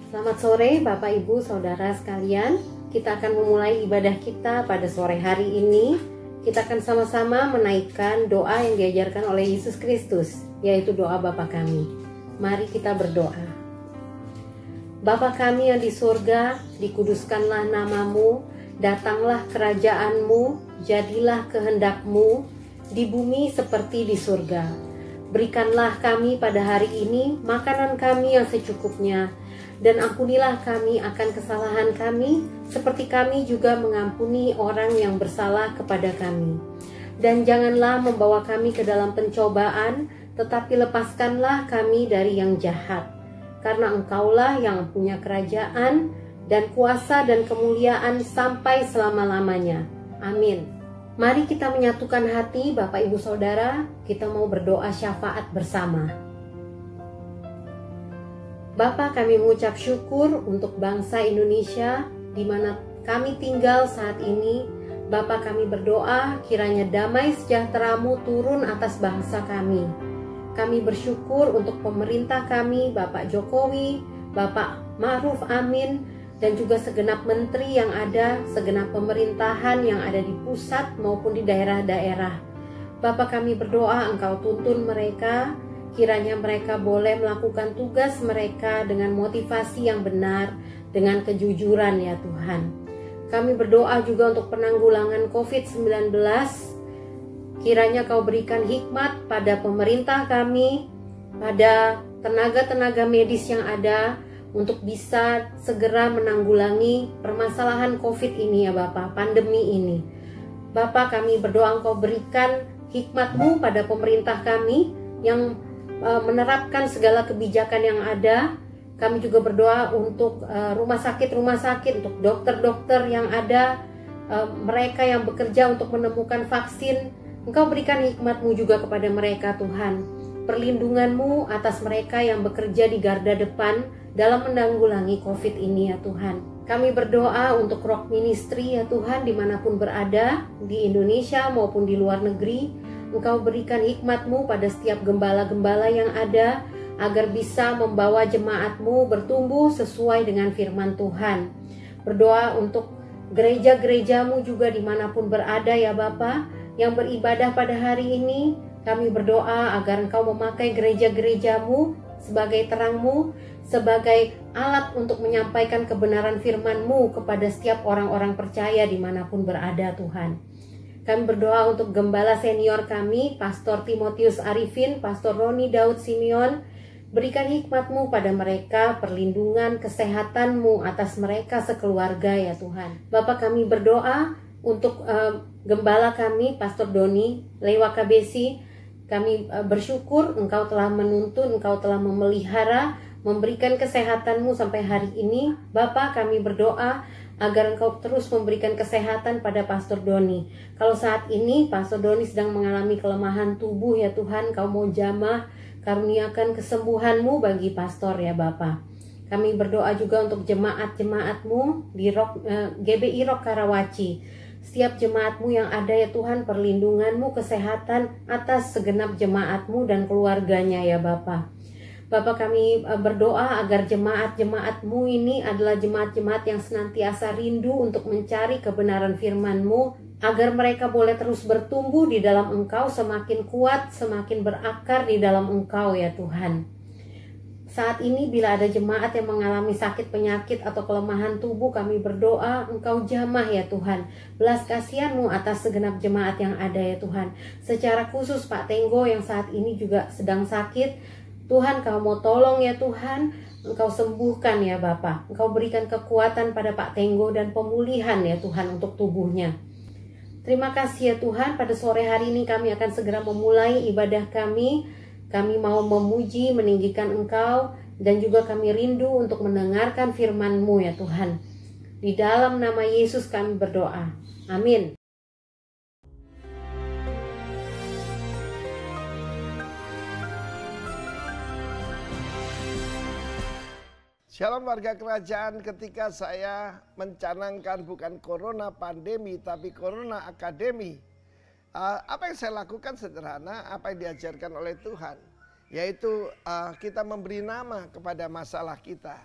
Selamat sore Bapak Ibu Saudara sekalian. Kita akan memulai ibadah kita pada sore hari ini. Kita akan sama-sama menaikkan doa yang diajarkan oleh Yesus Kristus, yaitu doa Bapa kami. Mari kita berdoa. Bapa kami yang di surga, dikuduskanlah namamu, datanglah kerajaanmu, jadilah kehendakmu di bumi seperti di surga. Berikanlah kami pada hari ini makanan kami yang secukupnya, dan ampunilah kami akan kesalahan kami, seperti kami juga mengampuni orang yang bersalah kepada kami. Dan janganlah membawa kami ke dalam pencobaan, tetapi lepaskanlah kami dari yang jahat. Karena Engkaulah yang punya kerajaan, dan kuasa dan kemuliaan sampai selama-lamanya. Amin. Mari kita menyatukan hati Bapak Ibu Saudara, kita mau berdoa syafaat bersama. Bapa, kami mengucap syukur untuk bangsa Indonesia di mana kami tinggal saat ini. Bapa, kami berdoa kiranya damai sejahtera-Mu turun atas bangsa kami. Kami bersyukur untuk pemerintah kami, Bapak Jokowi, Bapak Ma'ruf Amin, dan juga segenap menteri yang ada, segenap pemerintahan yang ada di pusat maupun di daerah-daerah. Bapa, kami berdoa Engkau tuntun mereka, kiranya mereka boleh melakukan tugas mereka dengan motivasi yang benar, dengan kejujuran ya Tuhan. Kami berdoa juga untuk penanggulangan COVID-19, kiranya Kau berikan hikmat pada pemerintah kami, pada tenaga-tenaga medis yang ada, untuk bisa segera menanggulangi permasalahan COVID ini ya Bapak, pandemi ini. Bapak, kami berdoa Engkau berikan hikmat-Mu pada pemerintah kami yang menerapkan segala kebijakan yang ada. Kami juga berdoa untuk rumah sakit, untuk dokter-dokter yang ada, mereka yang bekerja untuk menemukan vaksin. Engkau berikan hikmat-Mu juga kepada mereka Tuhan. Perlindungan-Mu atas mereka yang bekerja di garda depan dalam menanggulangi COVID ini ya Tuhan. Kami berdoa untuk Rock Ministry ya Tuhan, dimanapun berada, di Indonesia maupun di luar negeri. Engkau berikan hikmat-Mu pada setiap gembala-gembala yang ada, agar bisa membawa jemaat-Mu bertumbuh sesuai dengan firman Tuhan. Berdoa untuk gereja-gereja-Mu juga dimanapun berada ya Bapa, yang beribadah pada hari ini. Kami berdoa agar Engkau memakai gereja-gereja-Mu sebagai terang-Mu, sebagai alat untuk menyampaikan kebenaran firman-Mu kepada setiap orang-orang percaya dimanapun berada Tuhan. Kami berdoa untuk gembala senior kami, Pastor Timotius Arifin, Pastor Roni Daud Simeon. Berikan hikmat-Mu pada mereka, perlindungan, kesehatan-Mu atas mereka sekeluarga ya Tuhan. Bapak, kami berdoa untuk gembala kami, Pastor Doni Lewaka Besi. Kami bersyukur Engkau telah menuntun, Engkau telah memelihara, memberikan kesehatan-Mu sampai hari ini. Bapa, kami berdoa agar Engkau terus memberikan kesehatan pada Pastor Doni. Kalau saat ini Pastor Doni sedang mengalami kelemahan tubuh ya Tuhan, Kau mau jamah, karuniakan kesembuhan-Mu bagi Pastor ya Bapa. Kami berdoa juga untuk jemaat-jemaat-Mu di GBI Rock Karawaci. Setiap jemaat-Mu yang ada ya Tuhan, perlindungan-Mu, kesehatan atas segenap jemaat-Mu dan keluarganya ya Bapa. Bapa, kami berdoa agar jemaat-jemaat-Mu ini adalah jemaat-jemaat yang senantiasa rindu untuk mencari kebenaran firman-Mu, agar mereka boleh terus bertumbuh di dalam Engkau, semakin kuat, semakin berakar di dalam Engkau ya Tuhan. Saat ini bila ada jemaat yang mengalami sakit penyakit atau kelemahan tubuh, kami berdoa Engkau jamah ya Tuhan. Belas kasihan-Mu atas segenap jemaat yang ada ya Tuhan. Secara khusus Pak Tenggo yang saat ini juga sedang sakit, Tuhan Kau mau tolong ya Tuhan. Engkau sembuhkan ya Bapa. Engkau berikan kekuatan pada Pak Tenggo dan pemulihan ya Tuhan untuk tubuhnya. Terima kasih ya Tuhan, pada sore hari ini kami akan segera memulai ibadah kami. Kami mau memuji, meninggikan Engkau, dan juga kami rindu untuk mendengarkan firman-Mu ya Tuhan. Di dalam nama Yesus kami berdoa. Amin. Shalom warga kerajaan, ketika saya mencanangkan bukan corona pandemi tapi corona akademi, apa yang saya lakukan sederhana, apa yang diajarkan oleh Tuhan, yaitu kita memberi nama kepada masalah kita.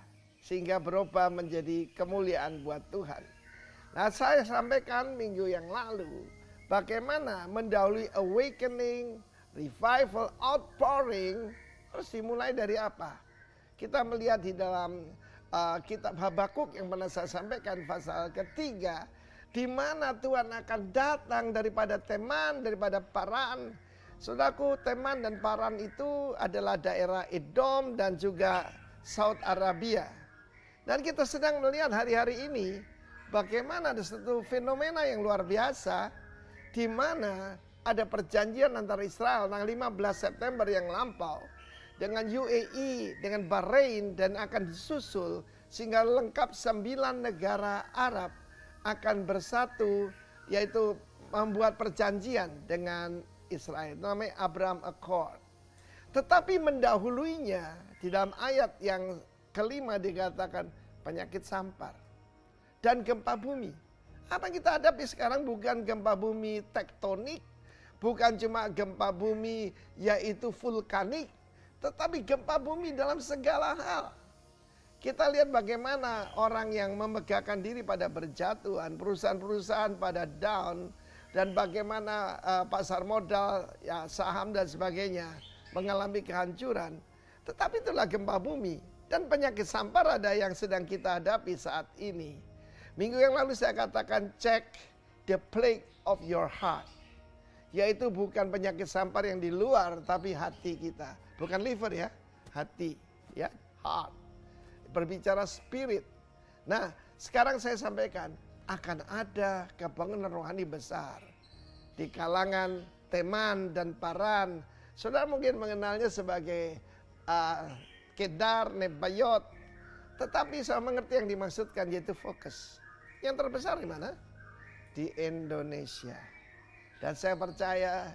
sehingga berubah menjadi kemuliaan buat Tuhan. Nah, saya sampaikan minggu yang lalu bagaimana mendahului awakening, revival, outpouring harus dimulai dari apa? Kita melihat di dalam kitab Habakuk yang pernah saya sampaikan pasal ketiga, di mana Tuhan akan datang daripada Teman, daripada Paran. Saudaraku, Teman dan Paran itu adalah daerah Edom dan juga Saudi Arabia. Dan kita sedang melihat hari-hari ini bagaimana ada satu fenomena yang luar biasa, di mana ada perjanjian antara Israel tanggal 15 September yang lampau dengan UAE, dengan Bahrain, dan akan disusul sehingga lengkap 9 negara Arab akan bersatu, yaitu membuat perjanjian dengan Israel. Namanya Abraham Accord. Tetapi mendahuluinya di dalam ayat yang kelima dikatakan penyakit sampar dan gempa bumi. Apa yang kita hadapi sekarang bukan gempa bumi tektonik, bukan cuma gempa bumi yaitu vulkanik, tetapi gempa bumi dalam segala hal. Kita lihat bagaimana orang yang memegahkan diri pada berjatuhan, perusahaan-perusahaan pada down, dan bagaimana pasar modal, ya, saham dan sebagainya mengalami kehancuran. Tetapi itulah gempa bumi dan penyakit sampar ada yang sedang kita hadapi saat ini. Minggu yang lalu saya katakan check the plague of your heart. Yaitu bukan penyakit sampar yang di luar, tapi hati kita. Bukan liver ya, hati, ya, heart. Berbicara spirit. Nah, sekarang saya sampaikan akan ada kebangunan rohani besar di kalangan Teman dan Paran. Saudara mungkin mengenalnya sebagai Kedar, Nebayot. Tetapi saya mengerti yang dimaksudkan, yaitu fokus. Yang terbesar di mana? Di Indonesia. Dan saya percaya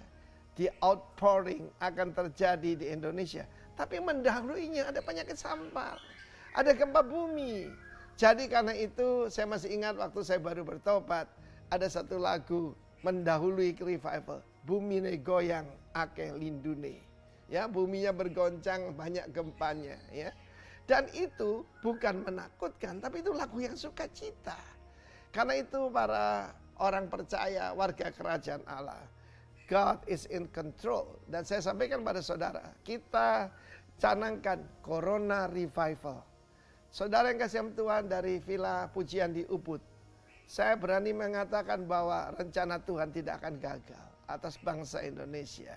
di outpouring akan terjadi di Indonesia. Tapi mendahuluinya ada penyakit sampar. Ada gempa bumi. Jadi karena itu saya masih ingat waktu saya baru bertobat, ada satu lagu mendahului revival. Bumi ne goyang akeh lindune. Ya, buminya bergoncang, banyak gempanya, ya. Dan itu bukan menakutkan, tapi itu lagu yang sukacita. Karena itu para orang percaya, warga kerajaan Allah, God is in control. Dan saya sampaikan pada saudara, kita canangkan Corona Revival. Saudara yang kasih Tuhan dari Villa Pujian di Ubud, saya berani mengatakan bahwa rencana Tuhan tidak akan gagal atas bangsa Indonesia.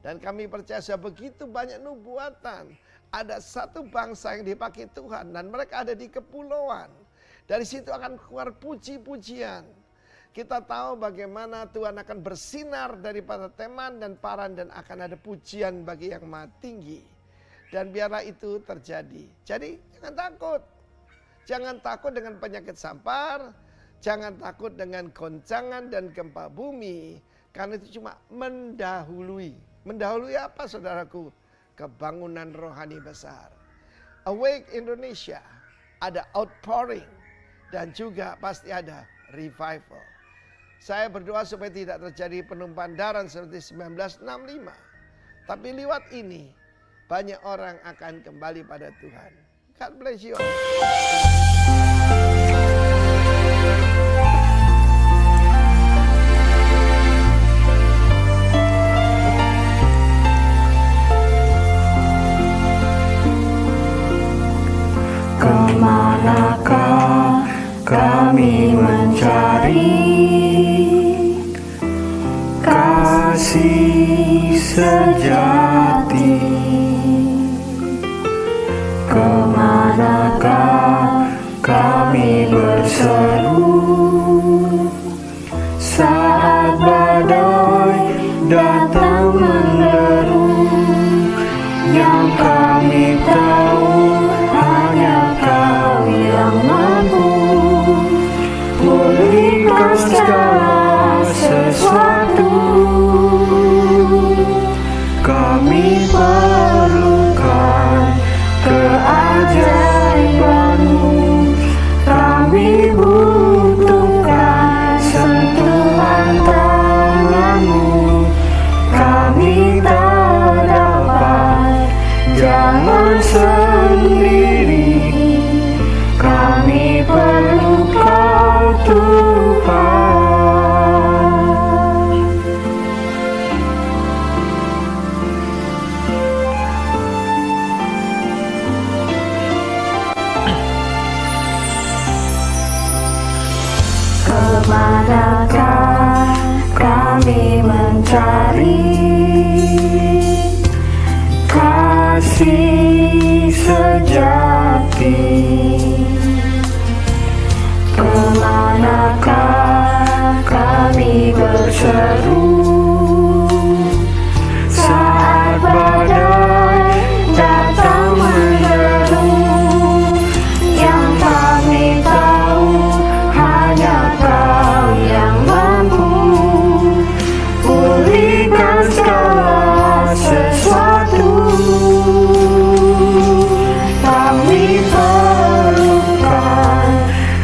Dan kami percaya begitu banyak nubuatan. Ada satu bangsa yang dipakai Tuhan dan mereka ada di kepulauan. Dari situ akan keluar puji-pujian. Kita tahu bagaimana Tuhan akan bersinar daripada Teman dan Paran dan akan ada pujian bagi yang Maha Tinggi. Dan biarlah itu terjadi. Jadi jangan takut. Jangan takut dengan penyakit sampar. Jangan takut dengan goncangan dan gempa bumi. Karena itu cuma mendahului. Mendahului apa saudaraku? Kebangunan rohani besar. Awake Indonesia. Ada outpouring. Dan juga pasti ada revival. Saya berdoa supaya tidak terjadi penumpahan darah seperti 1965. Tapi lewat ini banyak orang akan kembali pada Tuhan. God bless you. Kemanakah kami mencari kasih sejati? Kemanakah kami berseru saat badai datang menderu? Yang kami tahu hanya Kau yang mampu pulihkan segala sesuatu. Kami perlukan keajaiban Kemanakah kami mencari kasih sejati? Kemanakah kami berseru saat badai datang menderu? Yang kami tahu hanya Kau yang mampu pulihkan segala sesuatu. Kami perlukan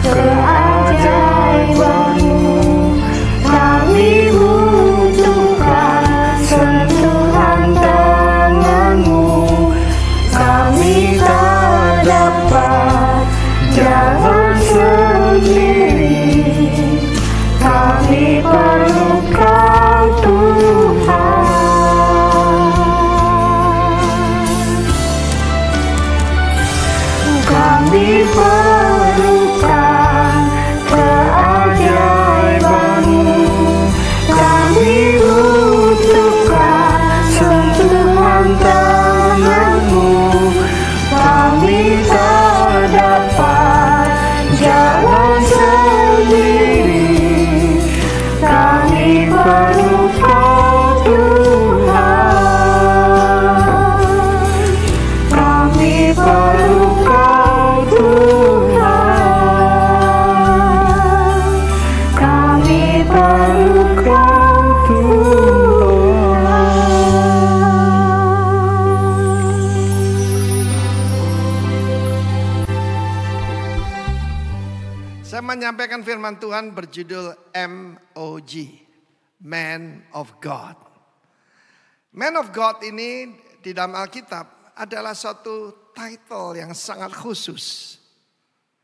keajaiban-Mu, kami butuhkan sentuhan tangan-Mu. Kami tak dapat jalan sendiri, kami perlu Kau Tuhan. Kami perlukan keajaiban-Mu, kami butuhkan sentuhan tangan-Mu. Kami tak dapat jalan sendiri, kami perlu Kau Tuhan. Kami perlu Kau Tuhan. Kami perlu Kau Tuhan. Saya menyampaikan firman Tuhan berjudul MOG, Man of God. Man of God ini di dalam Alkitab adalah suatu title yang sangat khusus.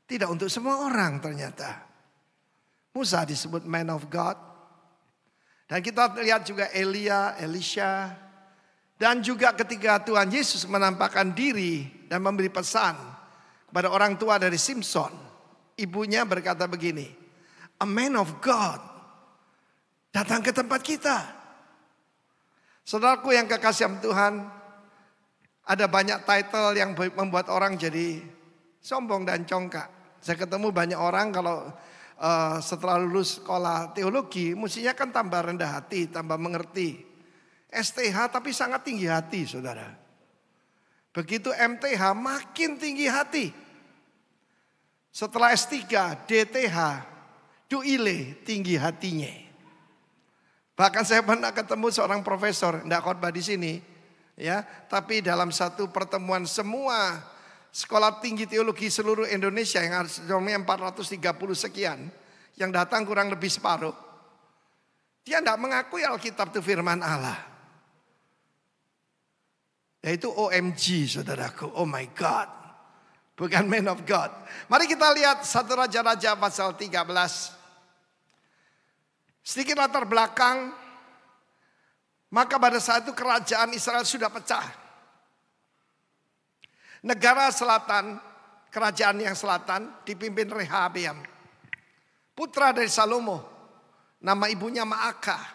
Tidak untuk semua orang ternyata. Musa disebut Man of God. Dan kita lihat juga Elia, Elisha. Dan juga ketika Tuhan Yesus menampakkan diri dan memberi pesan kepada orang tua dari Simson. Ibunya berkata begini, a man of God datang ke tempat kita. Saudaraku yang kekasih Tuhan, ada banyak title yang membuat orang jadi sombong dan congkak. Saya ketemu banyak orang kalau setelah lulus sekolah teologi, mestinya kan tambah rendah hati, tambah mengerti. STH tapi sangat tinggi hati, saudara. Begitu MTH makin tinggi hati. Setelah S3, DTH, Duile, tinggi hatinya. Bahkan saya pernah ketemu seorang profesor, tidak khotbah di sini, ya, tapi dalam satu pertemuan semua sekolah tinggi teologi seluruh Indonesia yang harus 430 sekian, yang datang kurang lebih separuh. Dia tidak mengakui Alkitab itu firman Allah. Yaitu OMG, saudaraku, oh my God. Bukan man of God. Mari kita lihat 1 Raja-Raja pasal 13. Sedikit latar belakang. Maka pada saat itu kerajaan Israel sudah pecah. Negara selatan, kerajaan yang selatan dipimpin Rehabeam. Putra dari Salomo. Nama ibunya Maakah.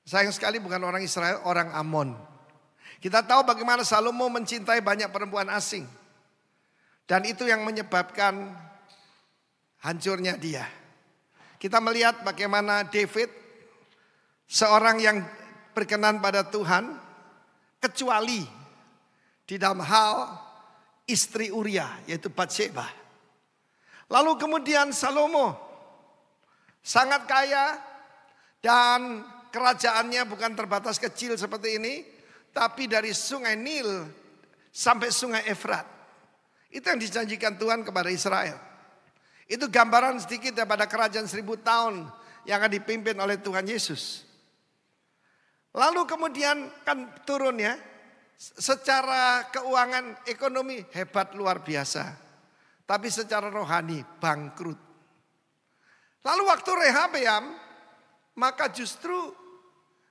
Sayang sekali bukan orang Israel, orang Amon. Kita tahu bagaimana Salomo mencintai banyak perempuan asing. Dan itu yang menyebabkan hancurnya dia. Kita melihat bagaimana David, seorang yang berkenan pada Tuhan, kecuali di dalam hal istri Uria, yaitu Batsheba. Lalu kemudian Salomo, sangat kaya dan kerajaannya bukan terbatas kecil seperti ini, tapi dari sungai Nil sampai sungai Efrat. Itu yang dijanjikan Tuhan kepada Israel. Itu gambaran sedikit daripada kerajaan 1000 tahun yang akan dipimpin oleh Tuhan Yesus. Lalu kemudian kan turun ya. Secara keuangan ekonomi hebat luar biasa. Tapi secara rohani bangkrut. Lalu waktu Rehabeam, maka justru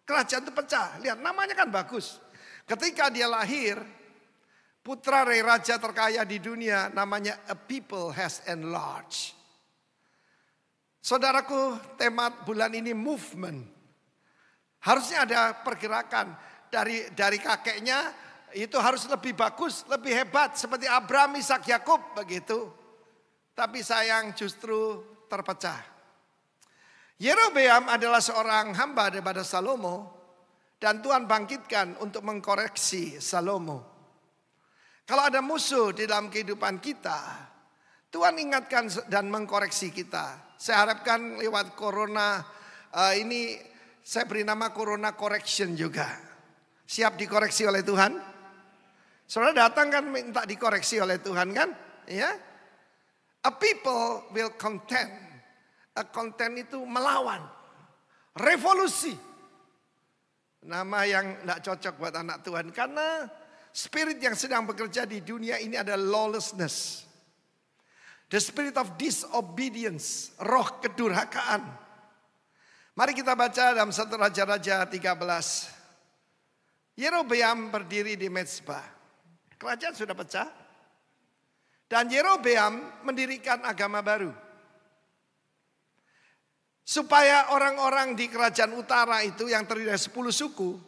kerajaan itu pecah. Lihat namanya kan bagus. Ketika dia lahir, putra dari raja terkaya di dunia namanya A People Has Enlarged. Saudaraku, tema bulan ini movement. Harusnya ada pergerakan dari kakeknya itu harus lebih bagus, lebih hebat seperti Abraham, Ishak, Yakub begitu. Tapi sayang justru terpecah. Yerobeam adalah seorang hamba daripada Salomo dan Tuhan bangkitkan untuk mengkoreksi Salomo. Kalau ada musuh di dalam kehidupan kita, Tuhan ingatkan dan mengkoreksi kita. Saya harapkan lewat corona ini saya beri nama corona correction juga. Siap dikoreksi oleh Tuhan? Saudara datang kan minta dikoreksi oleh Tuhan kan? Ya. A people will contend. A contend itu melawan. Revolusi. Nama yang tidak cocok buat anak Tuhan. Karena spirit yang sedang bekerja di dunia ini adalah lawlessness. The spirit of disobedience. Roh kedurhakaan. Mari kita baca dalam 1 Raja-Raja 13. Yerobeam berdiri di Mezbah. Kerajaan sudah pecah. Dan Yerobeam mendirikan agama baru. Supaya orang-orang di kerajaan utara itu yang terdiri dari 10 suku.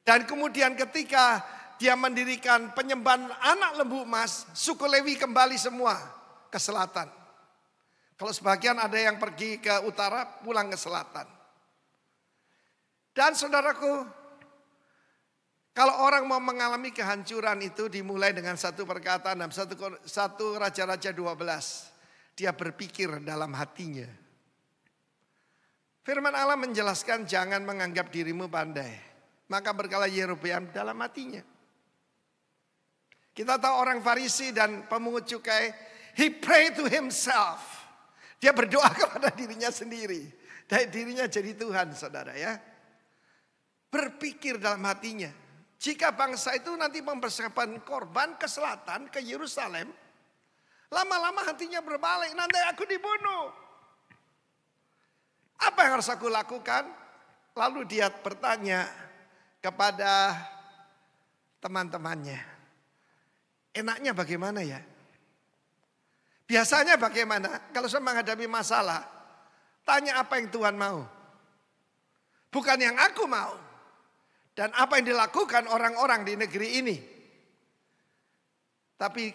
Dan kemudian ketika dia mendirikan penyembahan anak lembu emas, suku Lewi kembali semua ke selatan. Kalau sebagian ada yang pergi ke utara, pulang ke selatan. Dan saudaraku, kalau orang mau mengalami kehancuran itu dimulai dengan satu perkataan dalam satu Raja-Raja 12. Dia berpikir dalam hatinya. Firman Allah menjelaskan jangan menganggap dirimu pandai. Maka berkala Yerobeam dalam hatinya. Kita tahu orang Farisi dan pemungut cukai, he pray to himself. Dia berdoa kepada dirinya sendiri. Dan dirinya jadi Tuhan, saudara ya. Berpikir dalam hatinya. Jika bangsa itu nanti mempersembahkan korban ke selatan, ke Yerusalem. Lama-lama hatinya berbalik, nanti aku dibunuh. Apa yang harus aku lakukan? Lalu dia bertanya kepada teman-temannya. Enaknya bagaimana ya? Biasanya bagaimana? Kalau saya menghadapi masalah, tanya apa yang Tuhan mau. Bukan yang aku mau. Dan apa yang dilakukan orang-orang di negeri ini. Tapi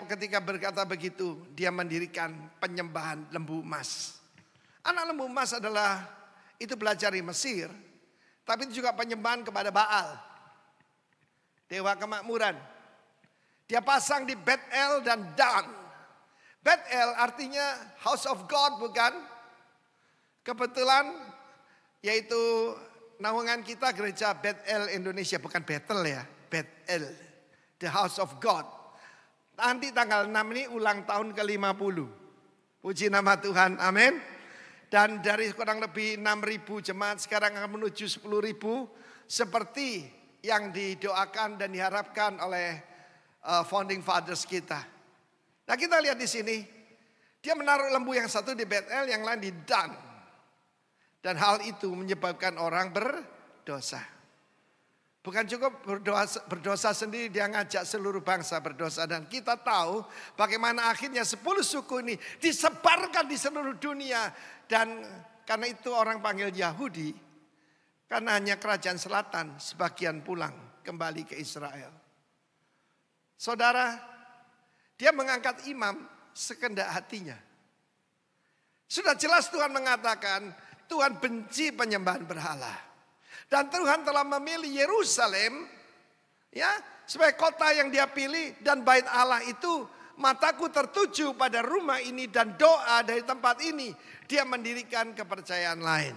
ketika berkata begitu, dia mendirikan penyembahan lembu emas. Anak lembu emas adalah, itu belajar di Mesir. Tapi itu juga penyembahan kepada Baal. Dewa kemakmuran. Dia pasang di Bethel dan Dan. Bethel artinya house of God bukan? Kebetulan yaitu naungan kita gereja Bethel Indonesia. Bukan Bethel ya, Bethel. The house of God. Nanti tanggal 6 ini ulang tahun ke-50. Puji nama Tuhan, amin. Dan dari kurang lebih 6.000 jemaat sekarang akan menuju 10.000. Seperti yang didoakan dan diharapkan oleh founding fathers kita. Nah kita lihat di sini. Dia menaruh lembu yang satu di Bethel, yang lain di Dan. Dan hal itu menyebabkan orang berdosa. Bukan cukup berdosa sendiri, dia ngajak seluruh bangsa berdosa. Dan kita tahu bagaimana akhirnya 10 suku ini disebarkan di seluruh dunia. Dan karena itu orang panggil Yahudi. Karena hanya kerajaan selatan sebagian pulang kembali ke Israel. Saudara, dia mengangkat imam sekendak hatinya. Sudah jelas Tuhan mengatakan, Tuhan benci penyembahan berhala. Dan Tuhan telah memilih Yerusalem ya sebagai kota yang dia pilih, dan bait Allah itu mataku tertuju pada rumah ini dan doa dari tempat ini. Dia mendirikan kepercayaan lain.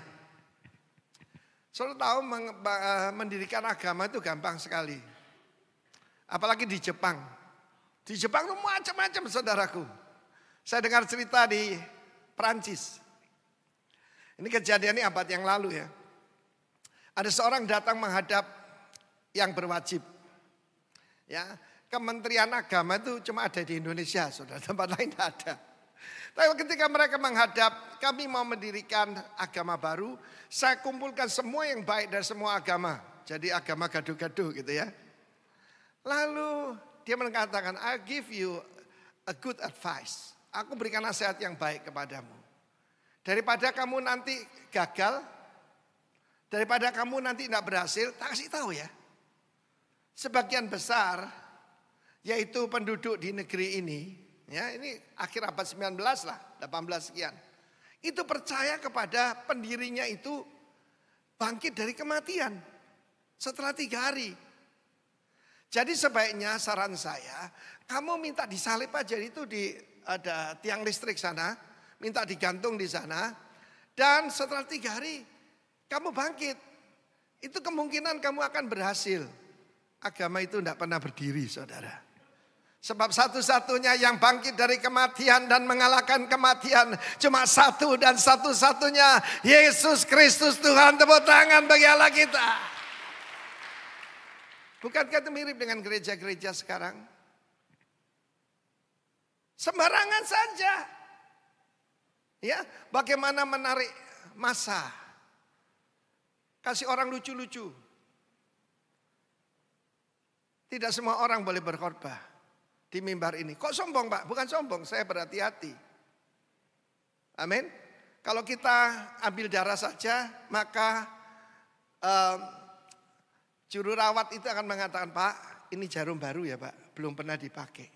Saudara tahu mendirikan agama itu gampang sekali. Apalagi di Jepang. Di Jepang itu macam-macam saudaraku. Saya dengar cerita di Perancis. Ini kejadiannya abad yang lalu ya. Ada seorang datang menghadap yang berwajib. Ya, Kementerian Agama itu cuma ada di Indonesia, saudara. Tempat lain tidak ada. Tapi ketika mereka menghadap, kami mau mendirikan agama baru. Saya kumpulkan semua yang baik dari semua agama. Jadi agama gaduh-gaduh gitu ya. Lalu dia mengatakan, I give you a good advice. Aku berikan nasihat yang baik kepadamu. Daripada kamu nanti gagal, daripada kamu nanti tidak berhasil, tak kasih tahu ya. Sebagian besar, yaitu penduduk di negeri ini, ya ini akhir abad 19 lah, 18 sekian. Itu percaya kepada pendirinya itu bangkit dari kematian setelah 3 hari. Jadi sebaiknya saran saya, kamu minta disalib aja, itu ada tiang listrik sana, minta digantung di sana. Dan setelah 3 hari kamu bangkit. Itu kemungkinan kamu akan berhasil. Agama itu tidak pernah berdiri, saudara. Sebab satu-satunya yang bangkit dari kematian dan mengalahkan kematian cuma satu dan satu-satunya, Yesus Kristus Tuhan. Tepuk tangan bagi Allah kita. Bukankah itu mirip dengan gereja-gereja sekarang? Sembarangan saja. Ya, bagaimana menarik massa. Kasih orang lucu-lucu. Tidak semua orang boleh berkhotbah di mimbar ini. Kok sombong, Pak? Bukan sombong, saya berhati-hati. Amin. Kalau kita ambil darah saja, maka juru rawat itu akan mengatakan, Pak, ini jarum baru ya Pak, belum pernah dipakai.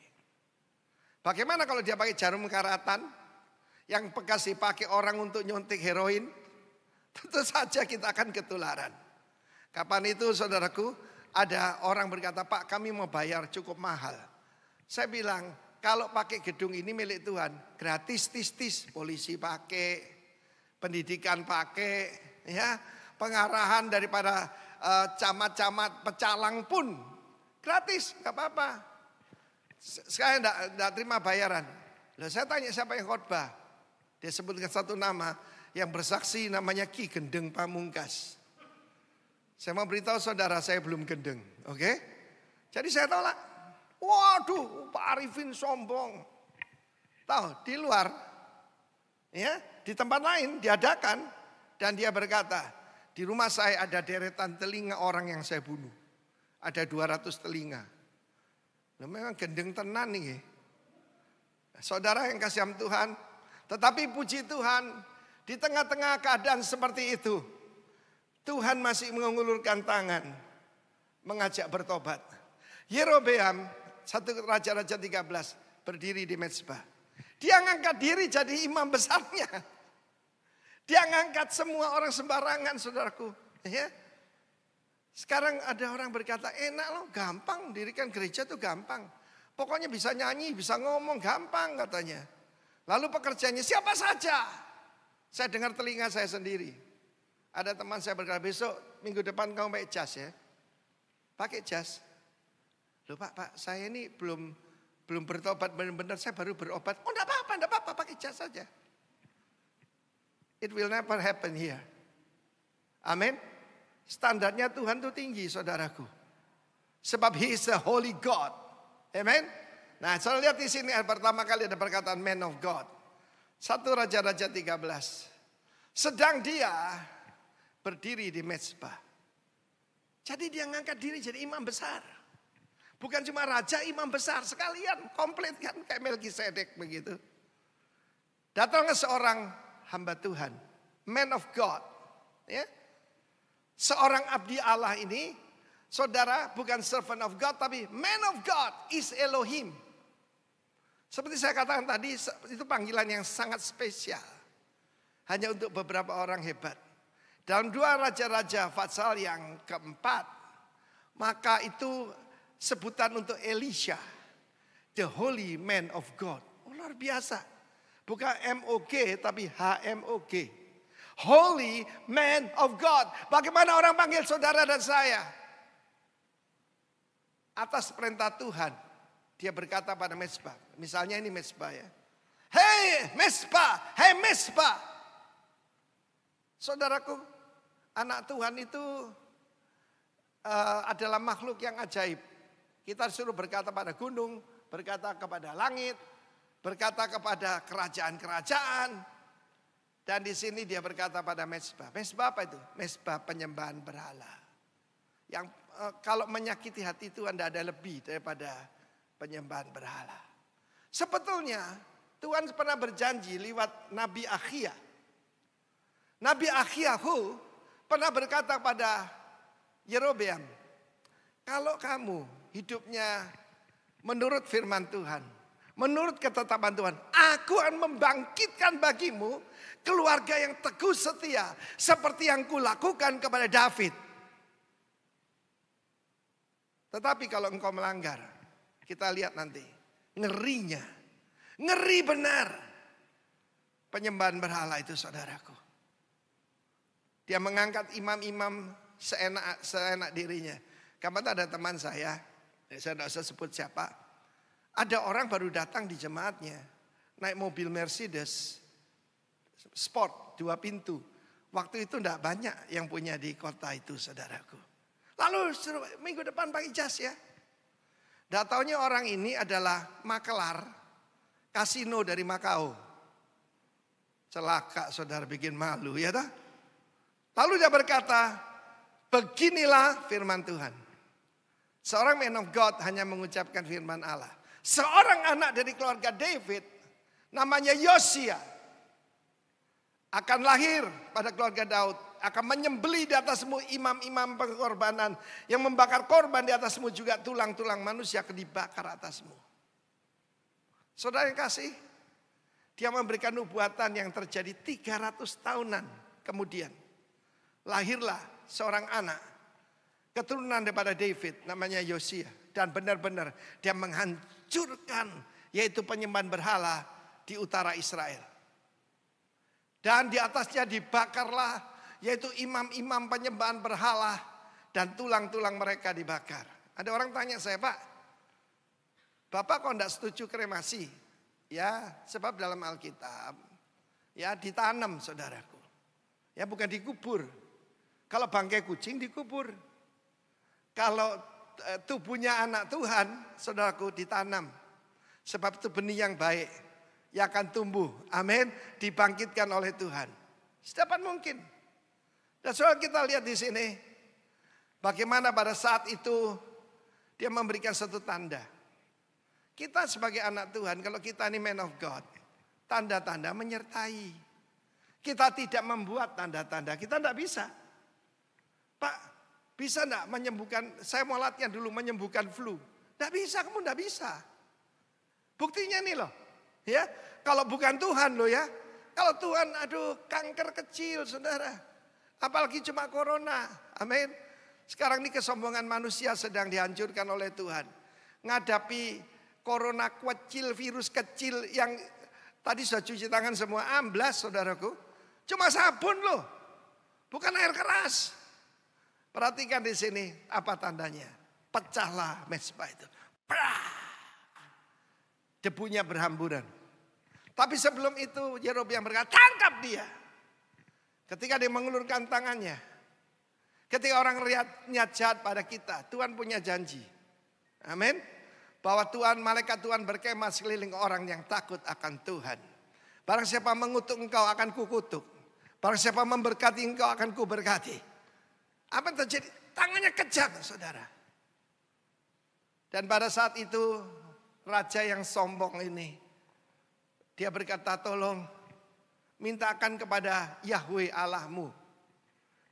Bagaimana kalau dia pakai jarum karatan yang bekas dipakai orang untuk nyuntik heroin? Tentu saja kita akan ketularan. Kapan itu saudaraku, ada orang berkata, Pak kami mau bayar cukup mahal. Saya bilang, kalau pakai gedung ini milik Tuhan, gratis tis-tis, polisi pakai, pendidikan pakai, ya, pengarahan daripada camat-camat pecalang pun gratis, nggak apa-apa. Saya enggak terima bayaran. Lalu saya tanya siapa yang khotbah. Dia sebutkan satu nama yang bersaksi, namanya Ki Gendeng Pamungkas. Saya mau beritahu saudara, saya belum gendeng, oke? Jadi saya tolak. Waduh, Pak Arifin sombong. Tahu, di luar, ya, di tempat lain diadakan, dan dia berkata, di rumah saya ada deretan telinga orang yang saya bunuh. Ada 200 telinga. Nah, memang gendeng tenan nih. Saudara yang kasih Tuhan. Tetapi puji Tuhan, di tengah-tengah keadaan seperti itu, Tuhan masih mengulurkan tangan, mengajak bertobat. Yerobeam, 1 Raja-Raja 13, berdiri di mezbah. Dia ngangkat diri jadi imam besarnya. Dia ngangkat semua orang sembarangan, saudaraku. Ya. Sekarang ada orang berkata, enak loh, gampang, dirikan gereja tuh gampang. Pokoknya bisa nyanyi, bisa ngomong, gampang katanya. Lalu pekerjaannya siapa saja. Saya dengar telinga saya sendiri. Ada teman saya berkata, besok minggu depan kamu pakai jas ya. Pakai jas. Loh Pak, saya ini belum bertobat benar-benar, saya baru berobat. Oh enggak apa-apa, pakai jas saja. It will never happen here. Amin. Standarnya Tuhan itu tinggi, saudaraku. Sebab He is a holy God. Amin. Nah, saya lihat di sini pertama kali ada perkataan man of God. 1 Raja-Raja 13. Sedang dia berdiri di mezbah. Jadi dia ngangkat diri jadi imam besar. Bukan cuma raja, imam besar sekalian, komplit kan kayak Melkisedek begitu. Datangnya seorang hamba Tuhan, man of God, ya. Seorang abdi Allah ini, saudara, bukan servant of God, tapi man of God is Elohim. Seperti saya katakan tadi, itu panggilan yang sangat spesial. Hanya untuk beberapa orang hebat. Dalam 2 Raja-Raja pasal yang keempat, maka itu sebutan untuk Elisha, the holy man of God. Oh, luar biasa. Bukan MOG tapi HMOG. Holy man of God. Bagaimana orang panggil saudara dan saya? Atas perintah Tuhan. Dia berkata pada mezbah. Misalnya ini mezbah ya. Hei mezbah, hei mezbah. Saudaraku, anak Tuhan itu adalah makhluk yang ajaib. Kita disuruh berkata pada gunung, berkata kepada langit, berkata kepada kerajaan-kerajaan. Dan di sini dia berkata pada mezbah. Mezbah apa itu? Mezbah penyembahan berhala. Yang kalau menyakiti hati Tuhan tidak ada lebih daripada penyembahan berhala. Sebetulnya Tuhan pernah berjanji lewat Nabi Akhia. Nabi Ahiyahu pernah berkata pada Yerobeam, kalau kamu hidupnya menurut firman Tuhan, menurut ketetapan Tuhan, aku akan membangkitkan bagimu keluarga yang teguh setia seperti yang kulakukan kepada David. Tetapi kalau engkau melanggar, kita lihat nanti ngerinya, ngeri benar penyembahan berhala itu, saudaraku. Dia mengangkat imam-imam seenak dirinya. Kemarin ada teman saya tidak usah sebut siapa. Ada orang baru datang di jemaatnya, naik mobil Mercedes Sport 2 pintu. Waktu itu tidak banyak yang punya di kota itu, saudaraku. Lalu minggu depan pakai jas ya. Tidak taunya orang ini adalah makelar kasino dari Makau. Celaka, saudara, bikin malu ya tak? Lalu dia berkata, beginilah firman Tuhan. Seorang man of God hanya mengucapkan firman Allah. Seorang anak dari keluarga David, namanya Yosia, akan lahir pada keluarga Daud. Akan menyembelih di atasmu imam-imam pengorbanan. Yang membakar korban di atasmu juga tulang-tulang manusia akan dibakar atasmu. Saudara yang kasih, dia memberikan nubuatan yang terjadi 300 tahunan kemudian. Lahirlah seorang anak, keturunan daripada David, namanya Yosia. Dan benar-benar dia menghancurkan, yaitu penyembahan berhala di utara Israel. Dan di atasnya dibakarlah, yaitu imam-imam penyembahan berhala, dan tulang-tulang mereka dibakar. Ada orang tanya saya, Pak, Bapak kok enggak setuju kremasi? Ya, sebab dalam Alkitab, ya ditanam, saudaraku. Ya, bukan dikubur. Kalau bangkai kucing dikubur. Kalau tubuhnya anak Tuhan, saudaraku, ditanam. Sebab itu benih yang baik, yang akan tumbuh, amin, dibangkitkan oleh Tuhan. Sedapat mungkin. Dan soal kita lihat di sini, bagaimana pada saat itu dia memberikan satu tanda. Kita sebagai anak Tuhan, kalau kita ini man of God, tanda-tanda menyertai. Kita tidak membuat tanda-tanda, kita tidak bisa. Pak, bisa enggak menyembuhkan, saya mau latihan dulu menyembuhkan flu. Tidak bisa, kamu tidak bisa. Buktinya nih loh, ya, kalau bukan Tuhan loh ya. Kalau Tuhan, aduh, kanker kecil, saudara. Apalagi cuma corona, amin. Sekarang ini kesombongan manusia sedang dihancurkan oleh Tuhan. Ngadapi corona kecil, virus kecil yang tadi sudah cuci tangan semua, amblas saudaraku. Cuma sabun loh, bukan air keras. Perhatikan di sini apa tandanya. Pecahlah mezbah itu. Debunya berhamburan. Tapi sebelum itu Yerobeam berkata, tangkap dia. Ketika dia mengulurkan tangannya. Ketika orang niat jahat pada kita. Tuhan punya janji. Amin. Bahwa Tuhan, malaikat Tuhan berkemah sekeliling orang yang takut akan Tuhan. Barang siapa mengutuk engkau akan kukutuk. Barang siapa memberkati engkau akan kuberkati. Apa yang terjadi? Tangannya kejam, saudara. Dan pada saat itu raja yang sombong ini, dia berkata, tolong mintakan kepada Yahweh Allahmu.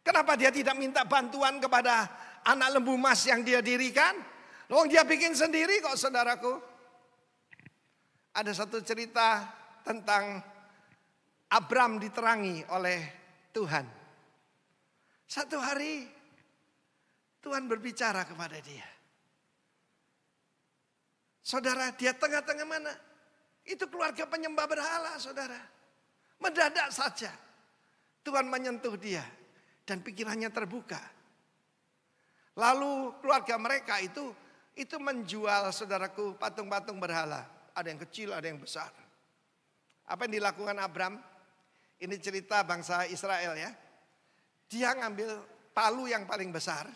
Kenapa dia tidak minta bantuan kepada anak lembu emas yang dia dirikan? Loh, dia bikin sendiri kok, saudaraku. Ada satu cerita tentang Abram diterangi oleh Tuhan. Satu hari Tuhan berbicara kepada dia. Saudara, dia tengah-tengah mana? Itu keluarga penyembah berhala, saudara. Mendadak saja Tuhan menyentuh dia dan pikirannya terbuka. Lalu keluarga mereka itu menjual, saudaraku, patung-patung berhala. Ada yang kecil, ada yang besar. Apa yang dilakukan Abram? Ini cerita bangsa Israel ya. Dia ngambil palu yang paling besar.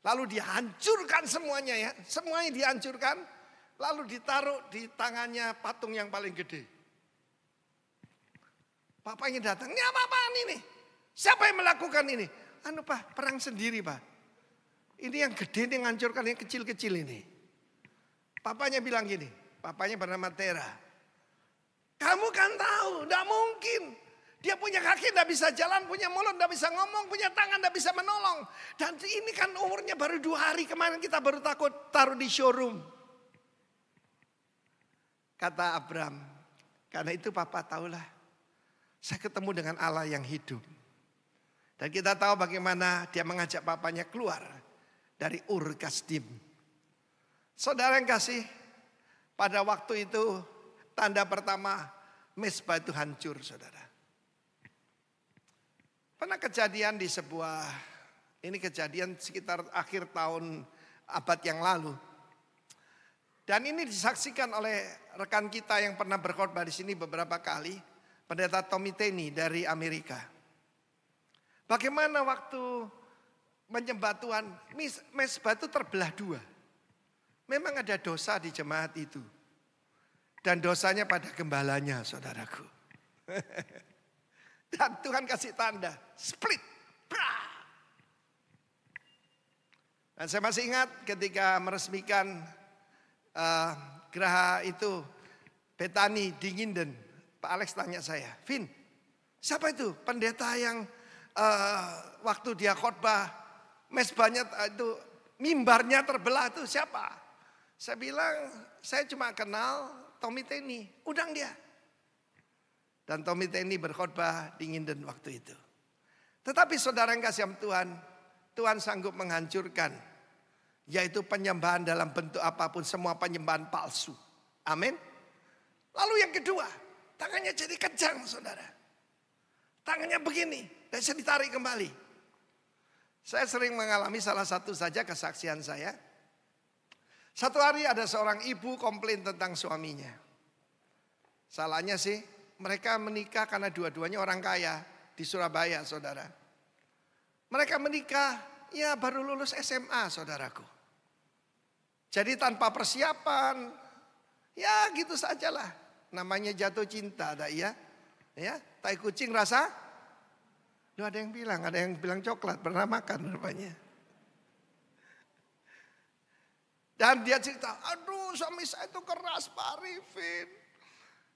Lalu dia hancurkan semuanya ya. Semuanya dihancurkan. Lalu ditaruh di tangannya patung yang paling gede. Bapaknya datang, ini apa-apaan ini? Siapa yang melakukan ini? Anu Pak, perang sendiri Pak. Ini yang gede yang hancurkan, yang kecil-kecil ini. Papanya bilang gini, papanya bernama Tera. Kamu kan tahu, tidak mungkin. Dia punya kaki tidak bisa jalan, punya mulut tidak bisa ngomong, punya tangan tidak bisa menolong. Dan ini kan umurnya baru 2 hari, kemarin kita baru taruh di showroom. Kata Abram, karena itu papa tahulah, saya ketemu dengan Allah yang hidup. Dan kita tahu bagaimana dia mengajak papanya keluar dari Ur Kasdim. Saudara yang kasih, pada waktu itu tanda pertama mezbah itu hancur, saudara. Pernah kejadian di ini kejadian sekitar akhir tahun abad yang lalu. Dan ini disaksikan oleh rekan kita yang pernah berkhotbah di sini beberapa kali, Pendeta Tommy Tenney dari Amerika. Bagaimana waktu menyembah Tuhan, mezbah itu terbelah 2. Memang ada dosa di jemaat itu. Dan dosanya pada gembalanya, saudaraku. Dan Tuhan kasih tanda, split. Dan saya masih ingat ketika meresmikan geraha itu, Betani di Nginden, Pak Alex tanya saya, Vin, siapa itu pendeta yang waktu dia khotbah, mezbahnya itu, mimbarnya terbelah itu siapa? Saya bilang, saya cuma kenal Tommy Tenney, undang dia. Dan Tommy Tenney berkhotbah di Nginden waktu itu. Tetapi saudara yang kasih Tuhan, Tuhan sanggup menghancurkan. Yaitu penyembahan dalam bentuk apapun, semua penyembahan palsu. Amin. Lalu yang kedua, tangannya jadi kejang saudara. Tangannya begini, dan saya ditarik kembali. Saya sering mengalami salah satu saja kesaksian saya. Satu hari ada seorang ibu komplain tentang suaminya. Salahnya sih, mereka menikah karena dua-duanya orang kaya di Surabaya, saudara. Mereka menikah, ya baru lulus SMA, saudaraku. Jadi tanpa persiapan, ya gitu sajalah. Namanya jatuh cinta, tak iya? Ya, tai kucing rasa? Loh, ada yang bilang coklat, pernah makan rupanya. Dan dia cerita, aduh suami saya itu keras Pak Arifin.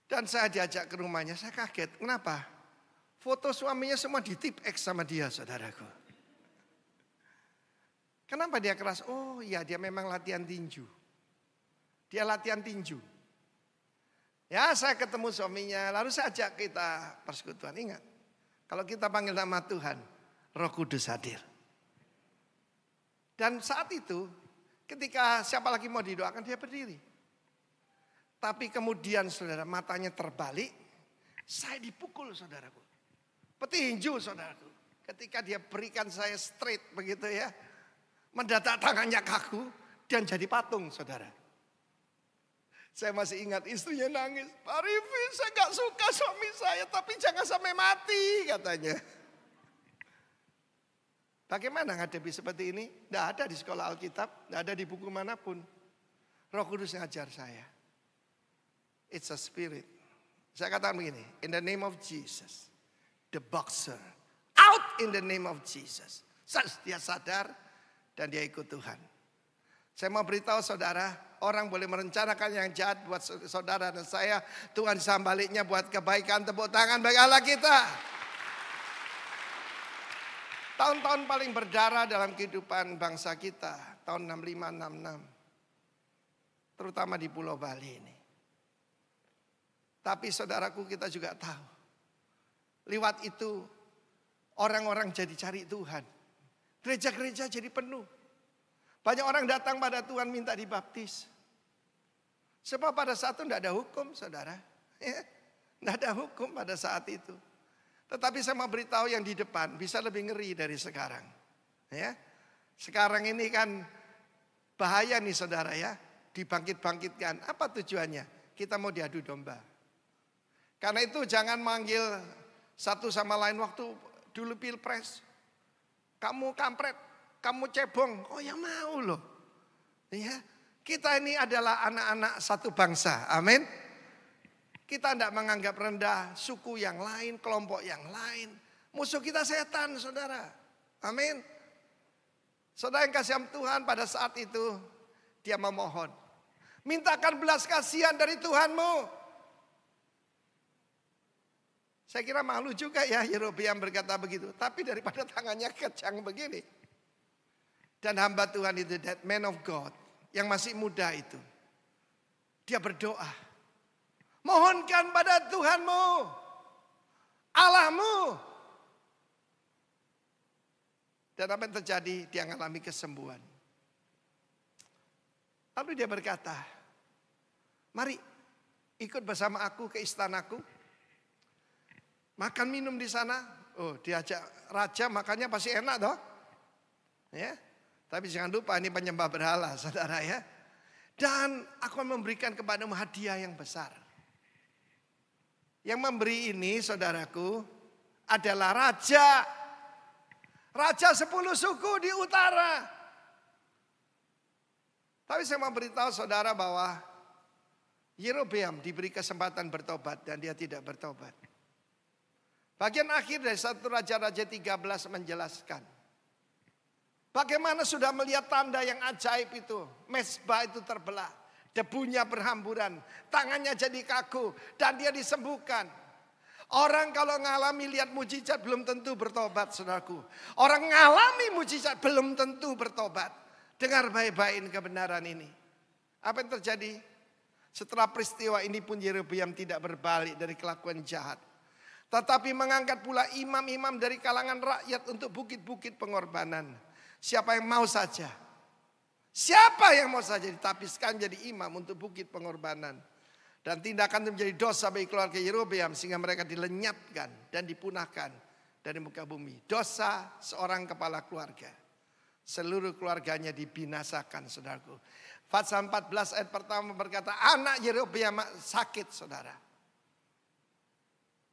Dan saya diajak ke rumahnya, saya kaget. Kenapa? Foto suaminya semua di tip X sama dia, saudaraku. Kenapa dia keras? Oh iya, dia memang latihan tinju. Dia latihan tinju. Ya, saya ketemu suaminya, lalu saya ajak kita persekutuan. Ingat, kalau kita panggil nama Tuhan, Roh Kudus hadir. Dan saat itu, ketika siapa lagi mau didoakan, dia berdiri. Tapi kemudian saudara, matanya terbalik, saya dipukul saudaraku. Petinju saudaraku. Ketika dia berikan saya straight begitu ya. Mendadak tangannya kaku dan jadi patung saudara. Saya masih ingat istrinya nangis. Pak Arifin, saya gak suka suami saya, tapi jangan sampai mati katanya. Bagaimana ngadepi seperti ini? Tidak ada di sekolah Alkitab, tidak ada di buku manapun. Roh Kudus ngajar saya. It's a spirit. Saya katakan begini, in the name of Jesus, the boxer, out in the name of Jesus. Dia sadar dan dia ikut Tuhan. Saya mau beritahu saudara, orang boleh merencanakan yang jahat buat saudara dan saya, Tuhan bisa baliknya buat kebaikan. Tepuk tangan bagi Allah kita. Tahun-tahun paling berdarah dalam kehidupan bangsa kita, tahun 65-66. Terutama di Pulau Bali ini. Tapi saudaraku, kita juga tahu, lewat itu orang-orang jadi cari Tuhan. Gereja-gereja jadi penuh. Banyak orang datang pada Tuhan minta dibaptis. Sebab pada saat itu tidak ada hukum saudara. Tidak ada hukum pada saat itu. Tetapi saya mau beritahu yang di depan bisa lebih ngeri dari sekarang. Ya, sekarang ini kan bahaya nih saudara ya. Dibangkit-bangkitkan. Apa tujuannya? Kita mau diadu domba. Karena itu jangan manggil satu sama lain waktu dulu pilpres. Kamu kampret, kamu cebong. Oh ya mau loh. Ya, kita ini adalah anak-anak satu bangsa. Amin. Kita tidak menganggap rendah suku yang lain, kelompok yang lain. Musuh kita setan, saudara. Amin. Saudara yang kasih Tuhan pada saat itu, dia memohon. Mintakan belas kasihan dari Tuhanmu. Saya kira malu juga ya Yerobeam berkata begitu. Tapi daripada tangannya kejang begini. Dan hamba Tuhan itu, that man of God, yang masih muda itu, dia berdoa. Mohonkan pada Tuhanmu, Allahmu. Dan apa yang terjadi? Dia mengalami kesembuhan. Lalu dia berkata, mari ikut bersama aku ke istanaku. Makan minum di sana. Oh, diajak raja makannya pasti enak toh. Ya. Tapi jangan lupa ini penyembah berhala, saudara ya. Dan aku akan memberikan kepadamu hadiah yang besar. Yang memberi ini, saudaraku, adalah raja. Raja 10 suku di utara. Tapi saya mau beritahu saudara bahwa Yerobeam diberi kesempatan bertobat dan dia tidak bertobat. Bagian akhir dari 1 Raja-Raja 13 menjelaskan. Bagaimana sudah melihat tanda yang ajaib itu. Mezbah itu terbelah. Debunya berhamburan. Tangannya jadi kaku. Dan dia disembuhkan. Orang kalau ngalami lihat mujizat belum tentu bertobat, saudaraku. Orang ngalami mujizat belum tentu bertobat. Dengar baik-baik kebenaran ini. Apa yang terjadi? Setelah peristiwa ini pun Yerobeam tidak berbalik dari kelakuan jahat. Tetapi mengangkat pula imam-imam dari kalangan rakyat untuk bukit-bukit pengorbanan. Siapa yang mau saja. Siapa yang mau saja ditapiskan jadi imam untuk bukit pengorbanan. Dan tindakan itu menjadi dosa bagi keluarga Yerobeam. Sehingga mereka dilenyapkan dan dipunahkan dari muka bumi. Dosa seorang kepala keluarga. Seluruh keluarganya dibinasakan, saudaraku. Fatsal 14 ayat pertama berkata, anak Yerobeam sakit, saudara.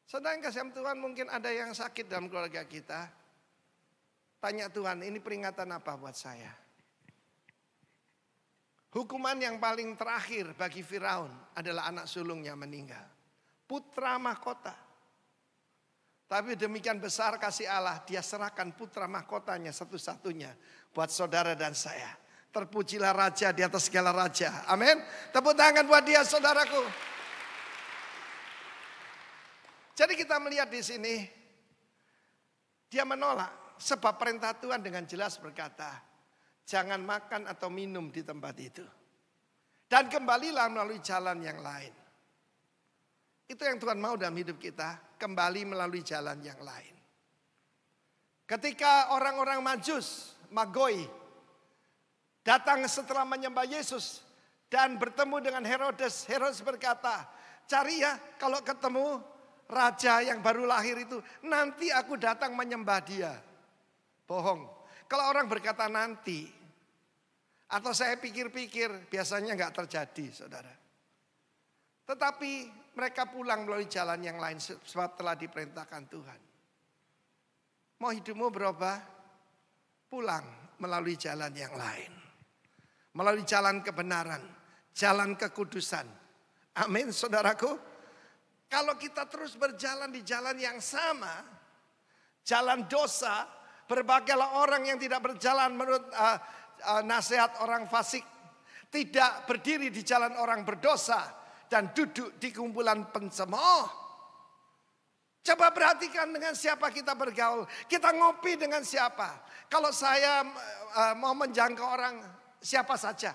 Saudara yang kasih Tuhan, mungkin ada yang sakit dalam keluarga kita. Tanya Tuhan, ini peringatan apa buat saya? Hukuman yang paling terakhir bagi Firaun adalah anak sulungnya meninggal. Putra mahkota. Tapi demikian besar kasih Allah, dia serahkan putra mahkotanya satu-satunya buat saudara dan saya. Terpujilah raja di atas segala raja. Amin. Tepuk tangan buat dia, saudaraku. Jadi kita melihat di sini, dia menolak sebab perintah Tuhan dengan jelas berkata, jangan makan atau minum di tempat itu. Dan kembalilah melalui jalan yang lain. Itu yang Tuhan mau dalam hidup kita, kembali melalui jalan yang lain. Ketika orang-orang Majus, Magoi, datang setelah menyembah Yesus dan bertemu dengan Herodes, Herodes berkata, cari ya kalau ketemu raja yang baru lahir itu, nanti aku datang menyembah dia. Bohong. Kalau orang berkata nanti, atau saya pikir-pikir, biasanya nggak terjadi, saudara. Tetapi mereka pulang melalui jalan yang lain sebab telah diperintahkan Tuhan. Mau hidupmu berubah? Pulang melalui jalan yang lain. Melalui jalan kebenaran, jalan kekudusan. Amin, saudaraku. Kalau kita terus berjalan di jalan yang sama, jalan dosa, berbagailah orang yang tidak berjalan menurut nasihat orang fasik, tidak berdiri di jalan orang berdosa, dan duduk di kumpulan pencemooh. Coba perhatikan dengan siapa kita bergaul, kita ngopi dengan siapa. Kalau saya mau menjangkau orang, siapa saja,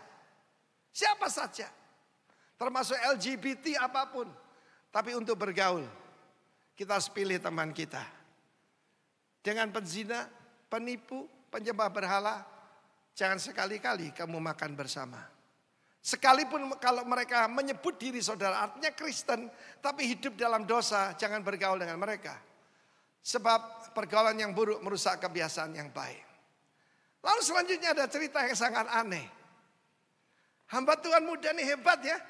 termasuk LGBT apapun. Tapi untuk bergaul, kita harus pilih teman kita. Dengan penzina, penipu, penyembah berhala, jangan sekali-kali kamu makan bersama. Sekalipun kalau mereka menyebut diri saudara, artinya Kristen, tapi hidup dalam dosa, jangan bergaul dengan mereka. Sebab pergaulan yang buruk merusak kebiasaan yang baik. Lalu selanjutnya ada cerita yang sangat aneh. Hamba Tuhan muda ini hebat ya.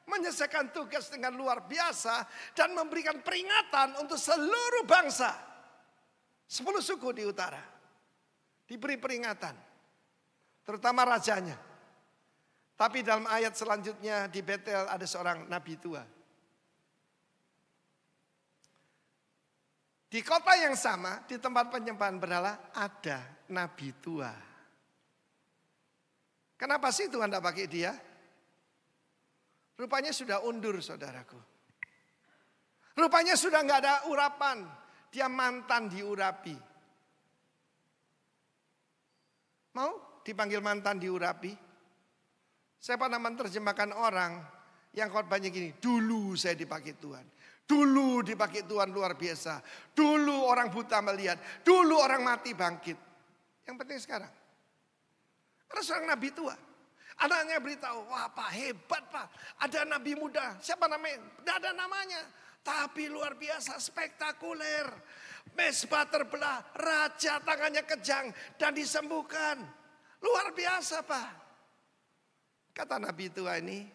Menyelesaikan tugas dengan luar biasa dan memberikan peringatan untuk seluruh bangsa. 10 suku di utara diberi peringatan, terutama rajanya. Tapi dalam ayat selanjutnya di Betel ada seorang nabi tua. Di kota yang sama, di tempat penyembahan berhala ada nabi tua. Kenapa sih Tuhan tidak pakai dia? Rupanya sudah undur, saudaraku. Rupanya sudah nggak ada urapan. Dia mantan diurapi. Mau dipanggil mantan diurapi? Saya pernah menerjemahkan orang yang khotbahnya gini. Dulu saya dipakai Tuhan. Dulu dipakai Tuhan luar biasa. Dulu orang buta melihat. Dulu orang mati bangkit. Yang penting sekarang. Ada seorang nabi tua. Anaknya beritahu, wah Pak hebat Pak. Ada nabi muda. Siapa namanya? Tidak ada namanya. Tapi luar biasa spektakuler. Mesbah terbelah, raja tangannya kejang dan disembuhkan. Luar biasa Pak. Kata nabi tua ini,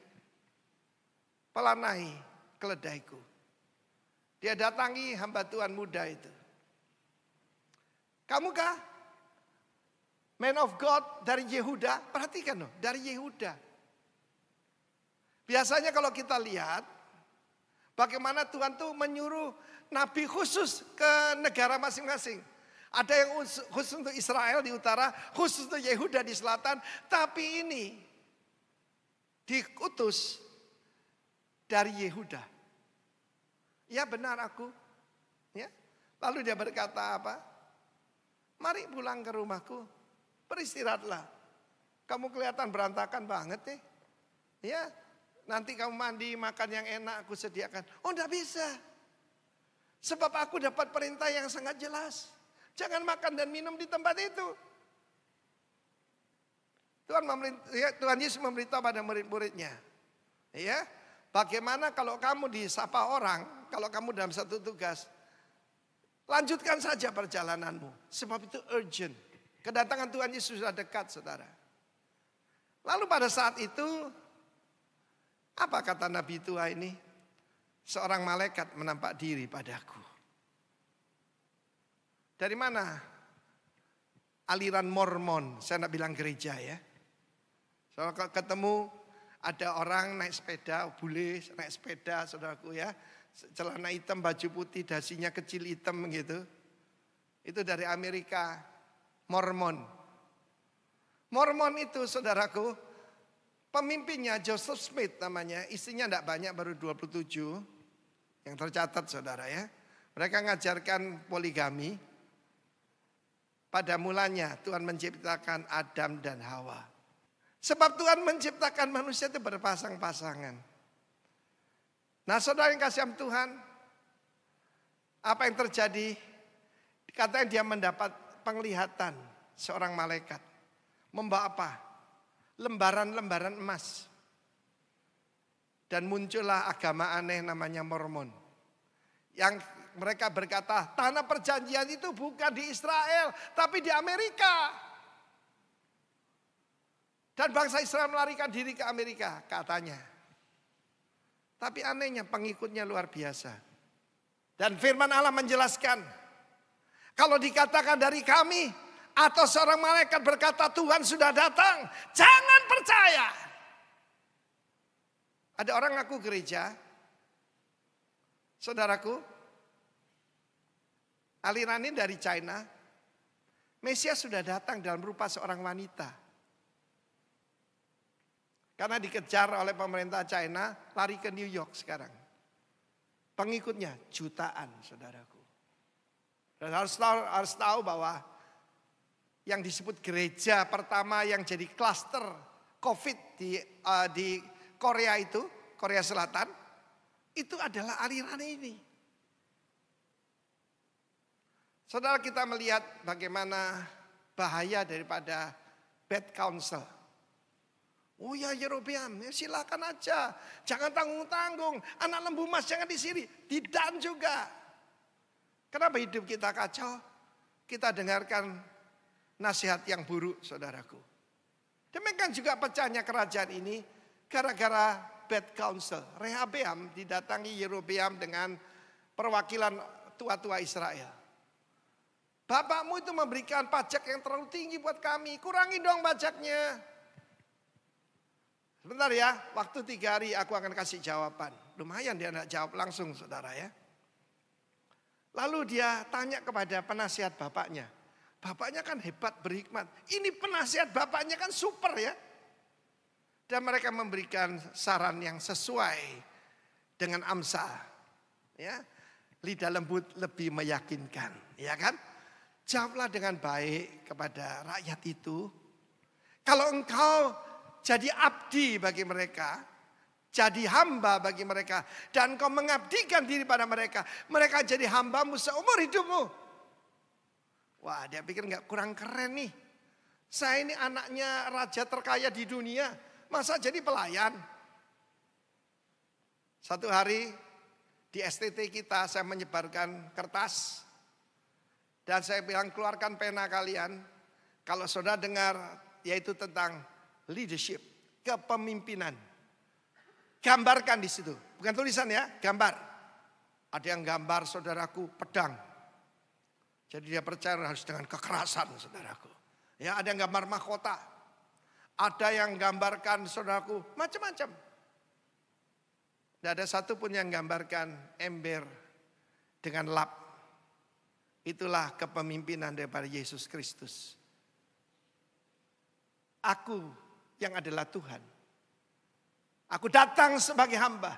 pelanai keledaiku. Dia datangi hamba Tuhan muda itu. Kamukah man of God dari Yehuda? Perhatikan loh, dari Yehuda. Biasanya kalau kita lihat, bagaimana Tuhan tuh menyuruh nabi khusus ke negara masing-masing. Ada yang khusus untuk Israel di utara, khusus untuk Yehuda di selatan. Tapi ini diutus dari Yehuda. Ya benar aku. Ya. Lalu dia berkata apa? Mari pulang ke rumahku, beristirahatlah. Kamu kelihatan berantakan banget nih. Ya, nanti kamu mandi, makan yang enak aku sediakan. Oh enggak bisa. Sebab aku dapat perintah yang sangat jelas. Jangan makan dan minum di tempat itu. Tuhan Yesus memberitahu pada murid-muridnya. Ya, bagaimana kalau kamu disapa orang, kalau kamu dalam satu tugas, lanjutkan saja perjalananmu. Sebab itu urgent. Kedatangan Tuhan Yesus sudah dekat, saudara. Lalu pada saat itu, apa kata Nabi tua ini? Seorang malaikat menampak diri padaku. Dari mana? Aliran Mormon. Saya tidak bilang gereja ya. Kalau ketemu ada orang naik sepeda, bule naik sepeda saudaraku ya. Celana hitam, baju putih, dasinya kecil hitam gitu. Itu dari Amerika. Mormon. Mormon itu saudaraku, pemimpinnya Joseph Smith namanya, istrinya tidak banyak, baru 27 yang tercatat saudara ya. Mereka ngajarkan poligami. Pada mulanya Tuhan menciptakan Adam dan Hawa. Sebab Tuhan menciptakan manusia itu berpasang-pasangan. Nah saudara yang kasih Tuhan, apa yang terjadi? Katanya dia mendapat penglihatan seorang malaikat. Membawa apa? Lembaran-lembaran emas. Dan muncullah agama aneh namanya Mormon. Yang mereka berkata, tanah perjanjian itu bukan di Israel, tapi di Amerika. Dan bangsa Israel melarikan diri ke Amerika, katanya. Tapi anehnya pengikutnya luar biasa. Dan firman Allah menjelaskan, kalau dikatakan dari kami, atau seorang malaikat berkata Tuhan sudah datang, jangan percaya. Ada orang ngaku gereja, saudaraku, aliran ini dari China. Mesias sudah datang dalam rupa seorang wanita. Karena dikejar oleh pemerintah China, lari ke New York sekarang. Pengikutnya jutaan, saudaraku. Dan harus tahu bahwa yang disebut gereja pertama yang jadi klaster COVID di Korea itu, Korea Selatan, itu adalah aliran ini. Saudara, kita melihat bagaimana bahaya daripada bad counsel. Oh ya Yerobeam, ya silakan aja. Jangan tanggung-tanggung. Anak lembu emas jangan disiri. Tidak juga. Kenapa hidup kita kacau? Kita dengarkan nasihat yang buruk, saudaraku. Demikian juga pecahnya kerajaan ini gara-gara bad counsel. Rehabeam didatangi Yerobeam dengan perwakilan tua-tua Israel. Bapakmu itu memberikan pajak yang terlalu tinggi buat kami. Kurangi dong pajaknya. Sebentar ya, waktu 3 hari aku akan kasih jawaban. Lumayan dia nak jawab langsung saudara ya. Lalu dia tanya kepada penasihat bapaknya. Bapaknya kan hebat, berhikmat. Ini penasihat bapaknya kan super ya. Dan mereka memberikan saran yang sesuai dengan Amsal. Ya, lidah lembut lebih meyakinkan, ya kan? Jawablah dengan baik kepada rakyat itu. Kalau engkau jadi abdi bagi mereka, jadi hamba bagi mereka, dan kau mengabdikan diri pada mereka, mereka jadi hambamu seumur hidupmu. Wah, dia pikir nggak kurang keren nih. Saya ini anaknya raja terkaya di dunia, masa jadi pelayan? Satu hari di STT kita saya menyebarkan kertas dan saya bilang keluarkan pena kalian. Kalau saudara dengar yaitu tentang leadership, kepemimpinan. Gambarkan di situ, bukan tulisan ya, gambar. Ada yang gambar saudaraku pedang. Jadi dia percaya harus dengan kekerasan saudaraku. Ya, ada yang gambar mahkota. Ada yang gambarkan saudaraku macam-macam. Tidak ada satu pun yang gambarkan ember dengan lap. Itulah kepemimpinan daripada Yesus Kristus. Aku yang adalah Tuhan. Aku datang sebagai hamba.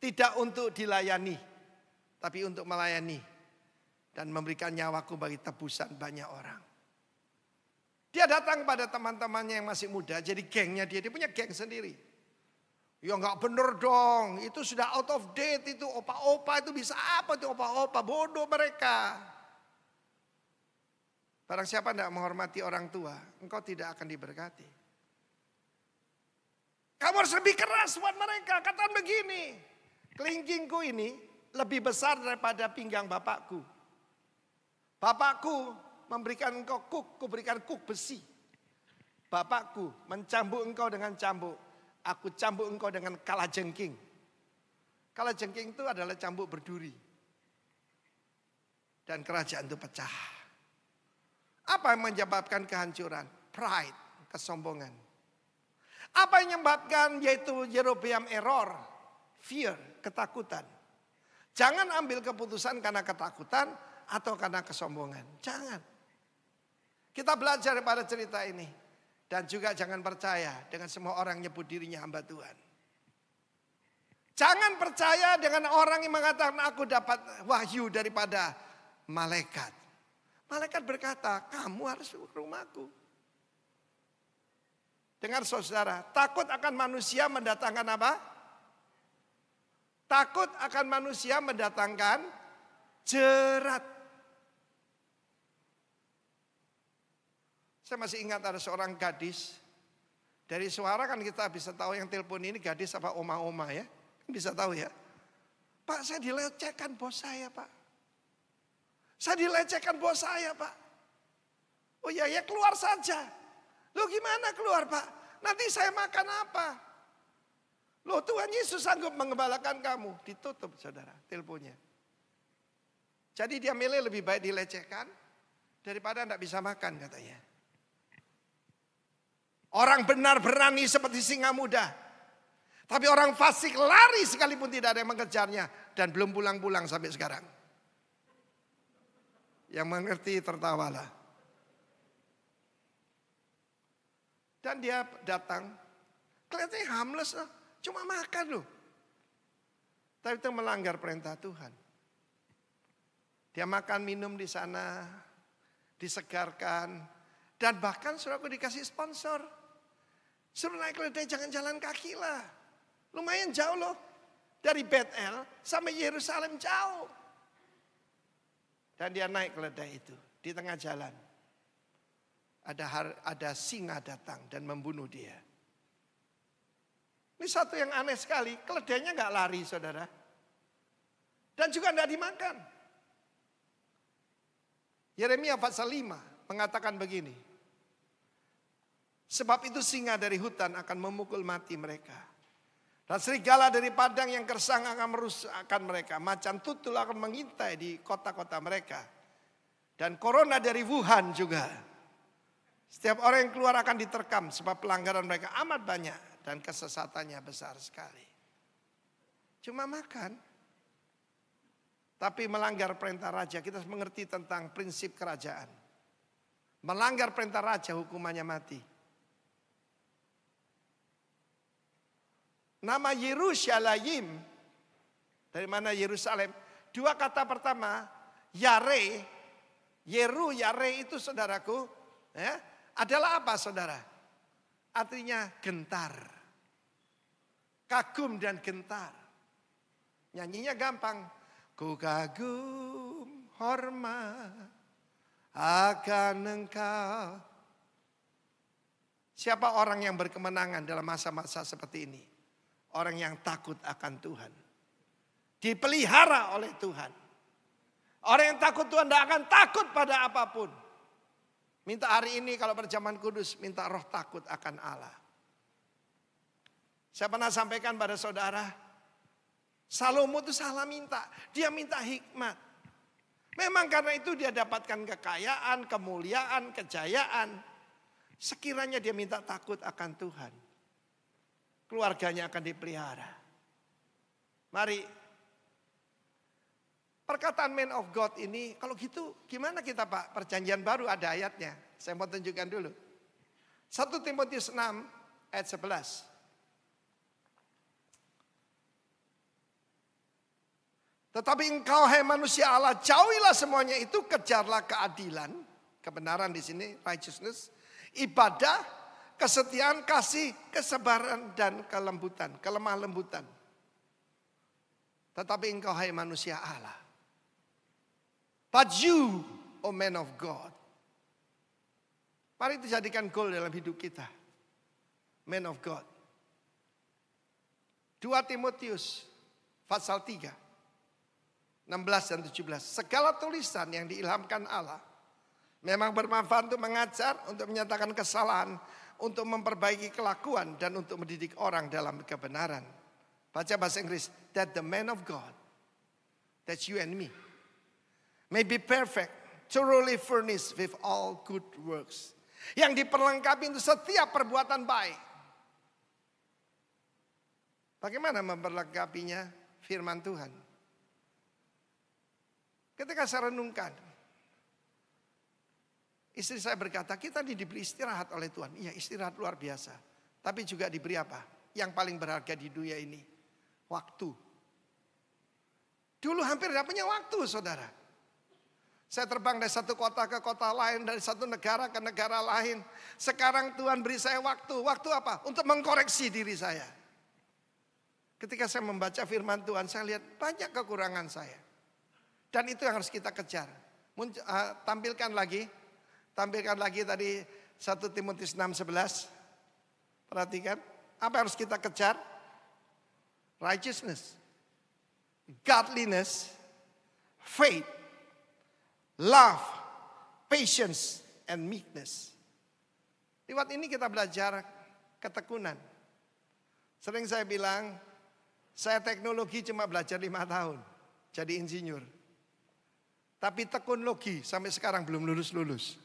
Tidak untuk dilayani. Tapi untuk melayani. Dan memberikan nyawaku bagi tebusan banyak orang. Dia datang pada teman-temannya yang masih muda. Jadi gengnya dia punya geng sendiri. Ya nggak bener dong, itu sudah out of date, itu opa-opa itu bisa apa tuh opa-opa, bodoh mereka. Barang siapa tidak menghormati orang tua, engkau tidak akan diberkati. Kamu harus lebih keras buat mereka, katakan begini, kelingkingku ini lebih besar daripada pinggang bapakku. Bapakku memberikan engkau kuk, kuberikan kuk besi. Bapakku mencambuk engkau dengan cambuk. Aku cambuk engkau dengan kalajengking. Kalajengking itu adalah cambuk berduri. Dan kerajaan itu pecah. Apa yang menyebabkan kehancuran? Pride, kesombongan. Apa yang menyebabkan yaitu Yerobeam error? Fear, ketakutan. Jangan ambil keputusan karena ketakutan atau karena kesombongan. Jangan. Kita belajar daripada cerita ini. Dan juga jangan percaya dengan semua orang nyebut dirinya hamba Tuhan. Jangan percaya dengan orang yang mengatakan aku dapat wahyu daripada malaikat. Malaikat berkata, kamu harus ke rumahku. Dengar saudara, takut akan manusia mendatangkan apa? Takut akan manusia mendatangkan jerat. Saya masih ingat ada seorang gadis. Dari suara kan kita bisa tahu yang telepon ini gadis apa oma-oma ya. Bisa tahu ya. Pak, saya dilecehkan bos saya pak. Saya dilecehkan bos saya pak. Oh iya ya keluar saja. Loh gimana keluar pak? Nanti saya makan apa? Loh Tuhan Yesus sanggup mengembalakan kamu. Ditutup saudara teleponnya. Jadi dia milih lebih baik dilecehkan daripada tidak bisa makan katanya. Orang benar berani seperti singa muda. Tapi orang fasik lari sekalipun tidak ada yang mengejarnya. Dan belum pulang-pulang sampai sekarang. Yang mengerti tertawalah. Dan dia datang. Kelihatannya harmless loh. Cuma makan loh. Tapi itu melanggar perintah Tuhan. Dia makan minum di sana. Disegarkan. Dan bahkan saudaraku dikasih sponsor. Suruh naik keledai jangan jalan kaki lah. Lumayan jauh loh. Dari Bethel sampai Yerusalem jauh. Dan dia naik keledai itu. Di tengah jalan. Ada singa datang dan membunuh dia. Ini satu yang aneh sekali. Keledainya gak lari saudara. Dan juga gak dimakan. Yeremia pasal 5 mengatakan begini. Sebab itu singa dari hutan akan memukul mati mereka. Dan serigala dari padang yang gersang akan merusakkan mereka. Macan tutul akan mengintai di kota-kota mereka. Dan corona dari Wuhan juga. Setiap orang yang keluar akan diterkam. Sebab pelanggaran mereka amat banyak. Dan kesesatannya besar sekali. Cuma makan. Tapi melanggar perintah raja. Kita harus mengerti tentang prinsip kerajaan. Melanggar perintah raja hukumannya mati. Nama Yerusalem Dari mana Yerusalem? Dua kata pertama, Yare, Yeru, Yare itu saudaraku, ya, adalah apa saudara? Artinya gentar. Kagum dan gentar. Nyanyinya gampang. Ku kagum hormat akan engkau. Siapa orang yang berkemenangan dalam masa-masa seperti ini? Orang yang takut akan Tuhan. Dipelihara oleh Tuhan. Orang yang takut Tuhan tidak akan takut pada apapun. Minta hari ini kalau perjamuan kudus, minta roh takut akan Allah. Saya pernah sampaikan pada saudara, Salomo itu salah minta. Dia minta hikmat. Memang karena itu dia dapatkan kekayaan, kemuliaan, kejayaan. Sekiranya dia minta takut akan Tuhan, keluarganya akan dipelihara. Mari, perkataan man of God ini, kalau gitu gimana kita Pak? Perjanjian baru ada ayatnya. Saya mau tunjukkan dulu. 1 Timotius 6 ayat 11. Tetapi engkau hai manusia Allah, jauhilah semuanya itu, kejarlah keadilan, kebenaran di sini, righteousness, ibadah, kesetiaan, kasih, kesabaran, dan kelembutan, kelemah lembutan. Tetapi engkau hai manusia Allah. But you, O man of God. Mari dijadikan goal dalam hidup kita. Man of God. 2 Timotius pasal 3. 16 dan 17. Segala tulisan yang diilhamkan Allah memang bermanfaat untuk mengajar, untuk menyatakan kesalahan, untuk memperbaiki kelakuan, dan untuk mendidik orang dalam kebenaran. Baca bahasa Inggris. That the man of God, that's you and me, may be perfect, thoroughly furnished with all good works. Yang diperlengkapi untuk setiap perbuatan baik. Bagaimana memperlengkapinya? Firman Tuhan. Ketika saya renungkan, istri saya berkata, kita diberi istirahat oleh Tuhan. Iya, istirahat luar biasa. Tapi juga diberi apa? Yang paling berharga di dunia ini. Waktu. Dulu hampir tidak punya waktu, saudara. Saya terbang dari satu kota ke kota lain, dari satu negara ke negara lain. Sekarang Tuhan beri saya waktu. Waktu apa? Untuk mengkoreksi diri saya. Ketika saya membaca firman Tuhan, saya lihat banyak kekurangan saya. Dan itu yang harus kita kejar. Tampilkan lagi tadi 1 Timotius 6:11. Perhatikan, apa yang harus kita kejar? Righteousness, godliness, faith, love, patience, and meekness. Lewat ini kita belajar ketekunan. Sering saya bilang, saya teknologi cuma belajar 5 tahun. Jadi insinyur. Tapi tekun logi sampai sekarang belum lulus-lulus.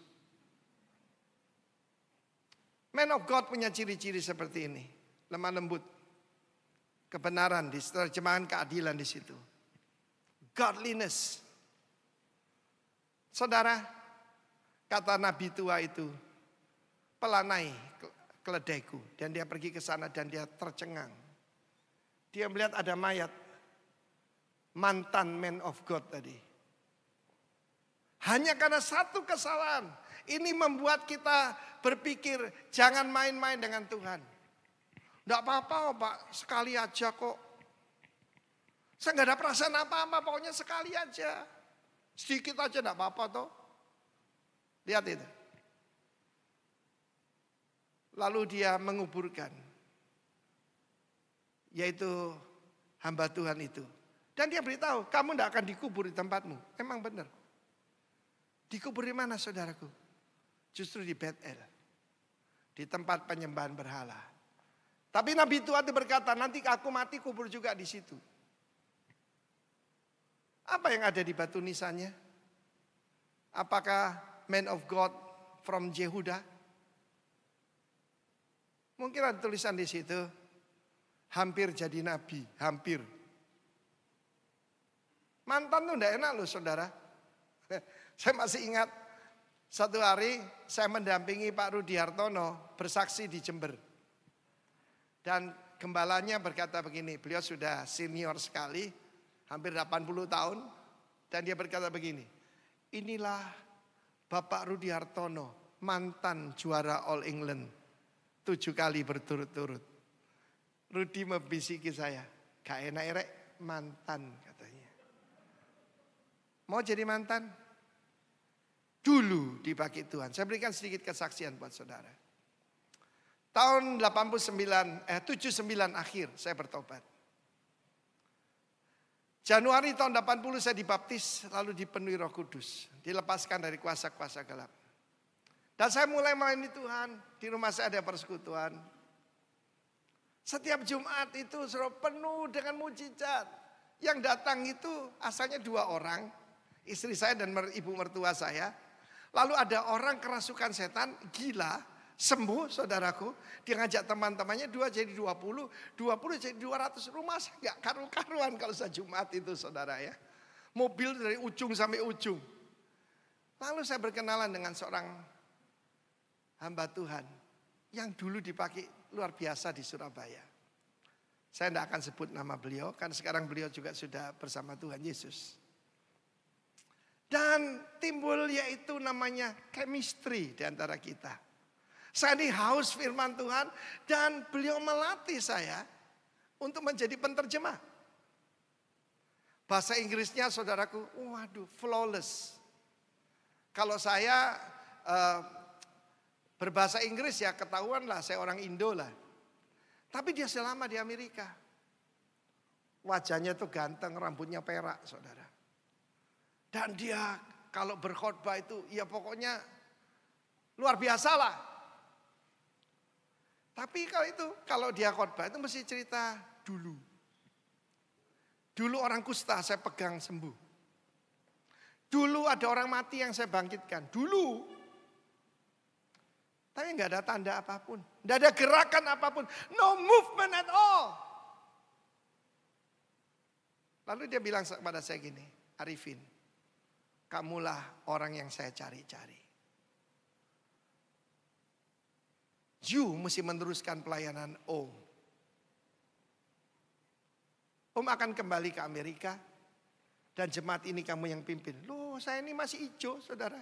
Man of God punya ciri-ciri seperti ini. Lemah lembut. Kebenaran, terjemahan keadilan di situ. Godliness. Saudara, kata Nabi tua itu, pelanai keledaiku. Dan dia pergi ke sana dan dia tercengang. Dia melihat ada mayat. Mantan man of God tadi. Hanya karena satu kesalahan. Ini membuat kita berpikir jangan main-main dengan Tuhan. Tidak apa-apa Pak, sekali aja kok. Saya nggak ada perasaan apa-apa, pokoknya sekali aja. Sedikit aja tidak apa-apa toh. Lihat itu. Lalu dia menguburkan. Yaitu hamba Tuhan itu. Dan dia beritahu, kamu tidak akan dikubur di tempatmu. Emang benar. Dikubur di mana saudaraku? Justru di Betel. Di tempat penyembahan berhala. Tapi Nabi tua itu berkata, nanti aku mati kubur juga di situ. Apa yang ada di batu nisannya? Apakah man of God from Yehuda? Mungkin ada tulisan di situ, hampir jadi nabi, hampir. Mantan tuh enggak enak loh saudara. Saya masih ingat satu hari saya mendampingi Pak Rudi Hartono bersaksi di Jember. Dan gembalanya berkata begini, beliau sudah senior sekali, hampir 80 tahun. Dan dia berkata begini, inilah Bapak Rudi Hartono, mantan juara All England 7 kali berturut-turut. Rudi membisiki saya, gak enak rek, mantan katanya. Mau jadi mantan? Dulu dipakai Tuhan. Saya berikan sedikit kesaksian buat saudara. Tahun 79 akhir saya bertobat. Januari tahun 80 saya dibaptis, lalu dipenuhi Roh Kudus, dilepaskan dari kuasa-kuasa gelap. Dan saya mulai melayani Tuhan, di rumah saya ada persekutuan. Setiap Jumat itu selalu penuh dengan mujizat. Yang datang itu asalnya 2 orang, istri saya dan ibu mertua saya. Lalu ada orang kerasukan setan, gila, sembuh saudaraku. Dia ngajak teman-temannya 2 jadi 20, 20 jadi 200. Rumah saya gak karu-karuan kalau saya Jumat itu saudara ya. Mobil dari ujung sampai ujung. Lalu saya berkenalan dengan seorang hamba Tuhan yang dulu dipakai luar biasa di Surabaya. Saya tidak akan sebut nama beliau, karena sekarang beliau juga sudah bersama Tuhan Yesus. Dan timbul yaitu namanya chemistry di antara kita. Saya ini haus firman Tuhan dan beliau melatih saya untuk menjadi penterjemah. Bahasa Inggrisnya saudaraku, waduh flawless. Kalau saya berbahasa Inggris ya ketahuan lah saya orang Indo lah. Tapi dia selama di Amerika. Wajahnya tuh ganteng, rambutnya perak saudara. Dan dia kalau berkhotbah itu ya pokoknya luar biasa lah. Tapi kalau dia khotbah itu mesti cerita dulu. Dulu orang kusta saya pegang sembuh. Dulu ada orang mati yang saya bangkitkan. Dulu. Tapi nggak ada tanda apapun. Nggak ada gerakan apapun. No movement at all. Lalu dia bilang kepada saya gini, Arifin, kamulah orang yang saya cari-cari. You mesti meneruskan pelayanan Om. Om akan kembali ke Amerika. Dan jemaat ini kamu yang pimpin. Loh saya ini masih hijau saudara.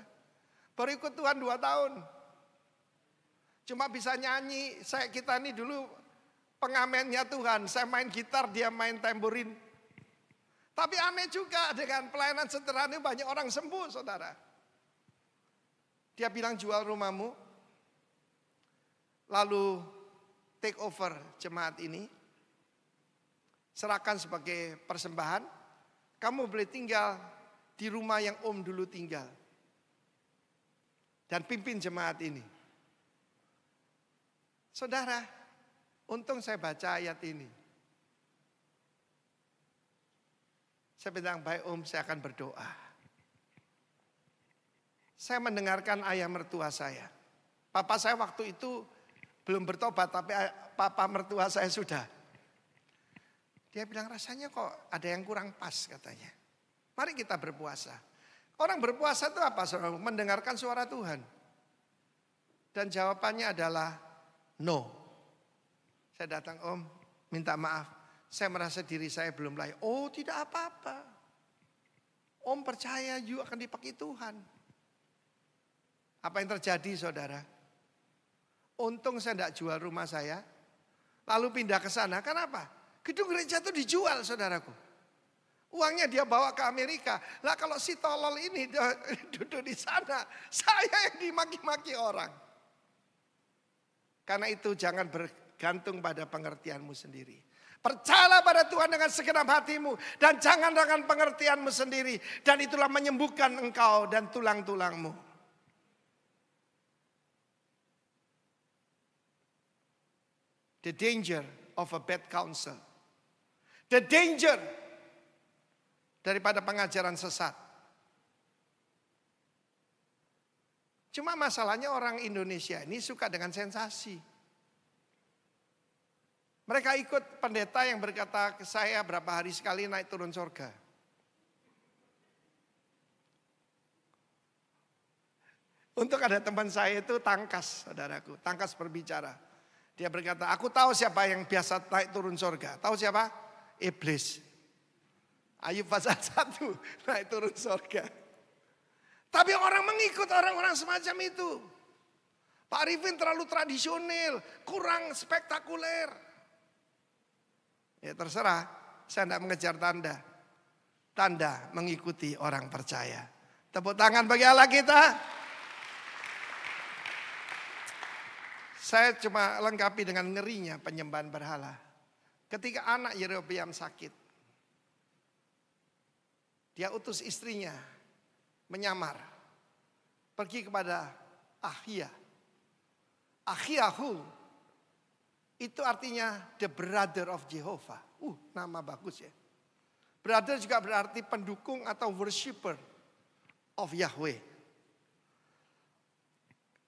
Baru ikut Tuhan 2 tahun. Cuma bisa nyanyi. Kita ini dulu pengamennya Tuhan. Saya main gitar, dia main tamborin. Tapi aneh juga dengan pelayanan sederhana ini banyak orang sembuh saudara. Dia bilang jual rumahmu. Lalu take over jemaat ini. Serahkan sebagai persembahan. Kamu boleh tinggal di rumah yang Om dulu tinggal. Dan pimpin jemaat ini. Saudara, untung saya baca ayat ini. Saya bilang, baik Om, saya akan berdoa. Saya mendengarkan ayah mertua saya. Papa saya waktu itu belum bertobat, tapi papa mertua saya sudah. Dia bilang rasanya kok ada yang kurang pas katanya. Mari kita berpuasa. Orang berpuasa itu apa? Mendengarkan suara Tuhan. Dan jawabannya adalah no. Saya datang Om, minta maaf. Saya merasa diri saya belum layak. Oh tidak apa-apa. Om percaya you akan dipakai Tuhan. Apa yang terjadi saudara? Untung saya tidak jual rumah saya. Lalu pindah ke sana. Kenapa? Gedung gereja itu dijual saudaraku. Uangnya dia bawa ke Amerika. Lah kalau si tolol ini duduk di sana. Saya yang dimaki-maki orang. Karena itu jangan bergantung pada pengertianmu sendiri. Percayalah pada Tuhan dengan segenap hatimu. Dan jangan dengan pengertianmu sendiri. Dan itulah menyembuhkan engkau dan tulang-tulangmu. The danger of a bad counsel. The danger daripada pengajaran sesat. Cuma masalahnya orang Indonesia ini suka dengan sensasi. Mereka ikut pendeta yang berkata ke saya berapa hari sekali naik turun surga. Untuk ada teman saya itu tangkas, saudaraku, tangkas berbicara. Dia berkata, aku tahu siapa yang biasa naik turun surga. Tahu siapa? Iblis. Ayub pasal 1 naik turun surga. Tapi orang mengikut orang-orang semacam itu. Pak Arifin terlalu tradisional, kurang spektakuler. Ya terserah, saya tidak mengejar tanda. Tanda mengikuti orang percaya. Tepuk tangan bagi Allah kita. Saya cuma lengkapi dengan ngerinya penyembahan berhala. Ketika anak Yerobeam sakit, dia utus istrinya menyamar. Pergi kepada Ahia. Ahiahu itu artinya the brother of Jehovah. Nama bagus ya. Brother juga berarti pendukung atau worshipper of Yahweh.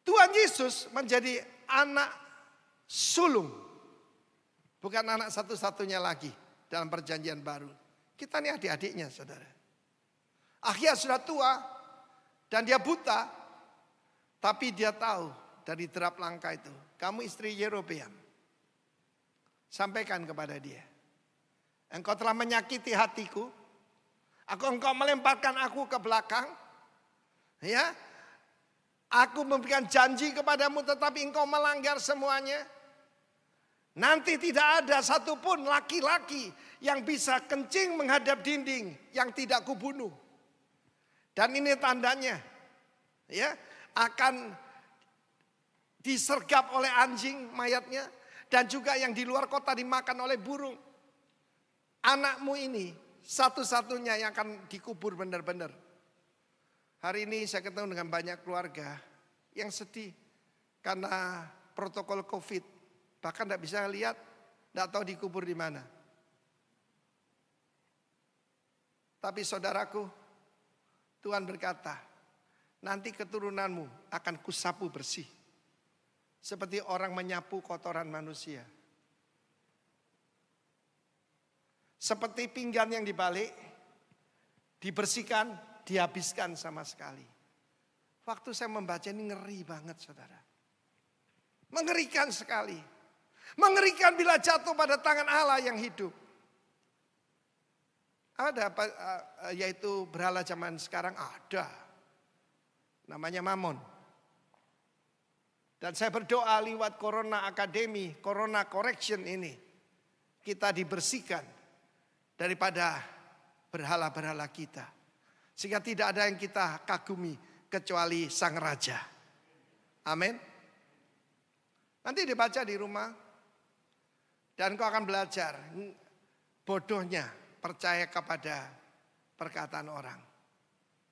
Tuhan Yesus menjadi anak sulung. Bukan anak satu-satunya lagi dalam perjanjian baru. Kita ini adik-adiknya saudara. Ahia sudah tua dan dia buta. Tapi dia tahu dari derap langkah itu. Kamu istri Yerobeam. Sampaikan kepada dia. Engkau telah menyakiti hatiku. Engkau melemparkan aku ke belakang. Ya. Aku memberikan janji kepadamu tetapi engkau melanggar semuanya. Nanti tidak ada satupun laki-laki yang bisa kencing menghadap dinding yang tidak kubunuh. Dan ini tandanya. Ya, akan disergap oleh anjing mayatnya. Dan juga yang di luar kota dimakan oleh burung. Anakmu ini satu-satunya yang akan dikubur benar-benar. Hari ini saya ketemu dengan banyak keluarga yang sedih. Karena protokol COVID. Bahkan tidak bisa lihat, tidak tahu dikubur di mana. Tapi saudaraku, Tuhan berkata, nanti keturunanmu akan kusapu bersih. Seperti orang menyapu kotoran manusia. Seperti pinggan yang dibalik, dibersihkan, dihabiskan sama sekali. Waktu saya membaca ini ngeri banget saudara. Mengerikan sekali. Mengerikan bila jatuh pada tangan Allah yang hidup. Ada apa, yaitu berhala zaman sekarang ada. Namanya Mammon. Dan saya berdoa lewat Corona Academy, Corona Correction ini. Kita dibersihkan daripada berhala-berhala kita. Sehingga tidak ada yang kita kagumi kecuali Sang Raja. Amin. Nanti dibaca di rumah. Dan kau akan belajar bodohnya percaya kepada perkataan orang.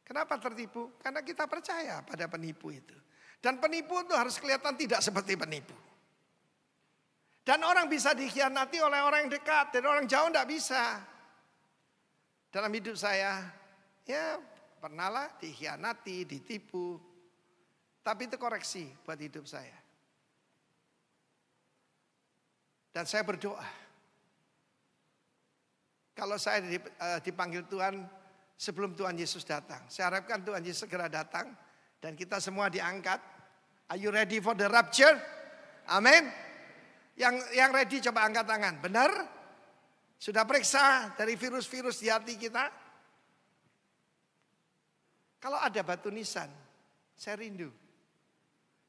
Kenapa tertipu? Karena kita percaya pada penipu itu. Dan penipu itu harus kelihatan tidak seperti penipu. Dan orang bisa dikhianati oleh orang yang dekat. Dan orang jauh tidak bisa. Dalam hidup saya, ya pernahlah dikhianati, ditipu. Tapi itu koreksi buat hidup saya. Dan saya berdoa. Kalau saya dipanggil Tuhan sebelum Tuhan Yesus datang. Saya harapkan Tuhan Yesus segera datang. Dan kita semua diangkat. Are you ready for the rapture? Amin. Yang ready coba angkat tangan. Benar? Sudah periksa dari virus-virus di hati kita? Kalau ada batu nisan, saya rindu.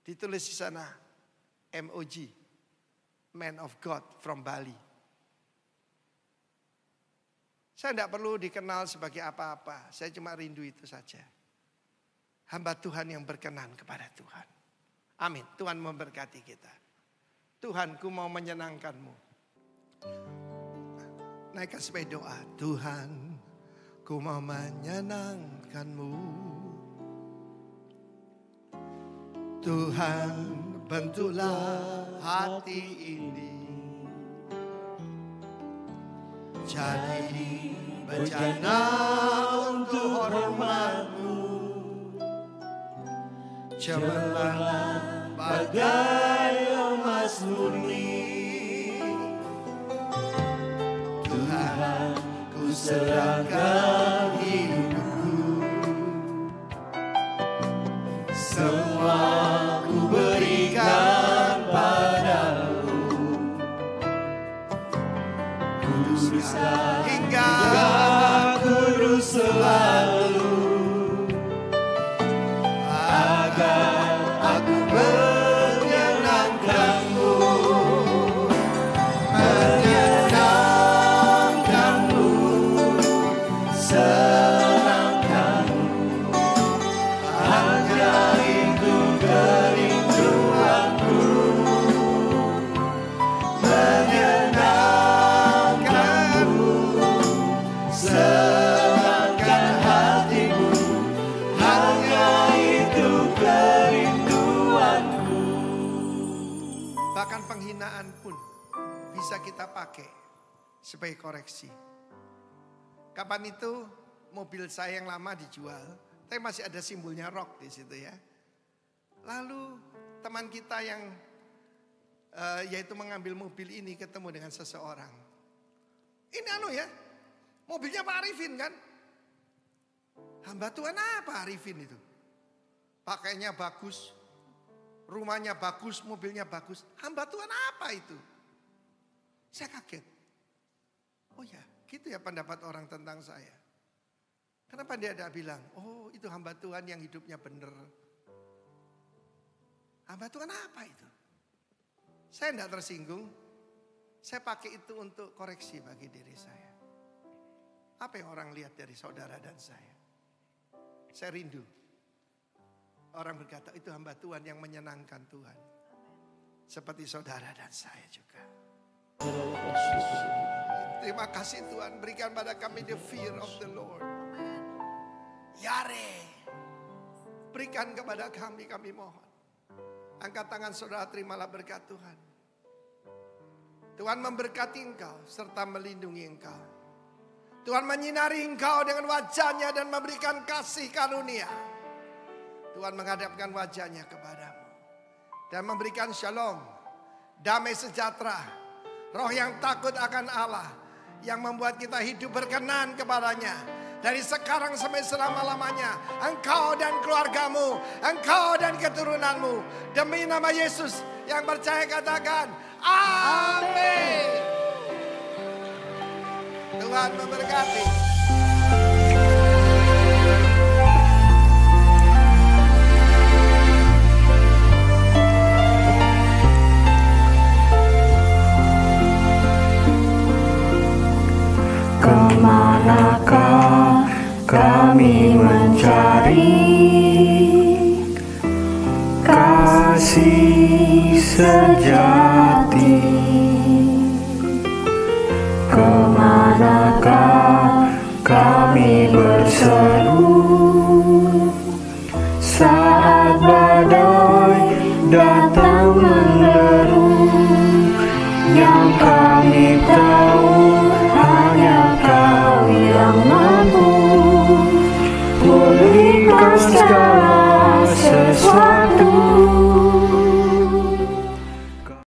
Ditulis di sana MOG. Man of God from Bali. Saya tidak perlu dikenal sebagai apa-apa. Saya cuma rindu itu saja. Hamba Tuhan yang berkenan kepada Tuhan. Amin. Tuhan memberkati kita. Tuhan, ku mau menyenangkanmu. Naikkan supaya doa. Tuhan, ku mau menyenangkanmu. Tuhan, bentuklah hati ini jadi bejana untuk hormat-Mu. Cemerlang bagai emas murni. Tuhan, ku serahkan hidupku. Semua ku berikan padamu. Kuduslah hingga penggunaan pun bisa kita pakai sebagai koreksi. Kapan itu mobil saya yang lama dijual, tapi masih ada simbolnya rock di situ ya. Lalu teman kita yang yaitu mengambil mobil ini ketemu dengan seseorang. Ini mobilnya Pak Arifin kan? Hamba Tuhan apa Arifin itu? Pakainya bagus, rumahnya bagus, mobilnya bagus. Hamba Tuhan apa itu? Saya kaget. Oh ya, gitu ya pendapat orang tentang saya. Kenapa dia tidak bilang, oh itu hamba Tuhan yang hidupnya benar. Hamba Tuhan apa itu? Saya tidak tersinggung. Saya pakai itu untuk koreksi bagi diri saya. Apa yang orang lihat dari saudara dan saya? Saya rindu. Orang berkata itu hamba Tuhan yang menyenangkan Tuhan. Seperti saudara dan saya juga. Terima kasih Tuhan, berikan pada kami the fear of the Lord. Yare. Berikan kepada kami mohon. Angkat tangan saudara, terimalah berkat Tuhan. Tuhan memberkati engkau serta melindungi engkau. Tuhan menyinari engkau dengan wajahnya dan memberikan kasih karunia. Tuhan menghadapkan wajahnya kepadamu dan memberikan shalom, damai sejahtera, roh yang takut akan Allah, yang membuat kita hidup berkenan kepadanya. Dari sekarang sampai selama-lamanya, engkau dan keluargamu, engkau dan keturunanmu, demi nama Yesus yang percaya katakan amin. Tuhan memberkati. Kemanakah kami mencari kasih sejati? Kemanakah kami berseru saat badai datang?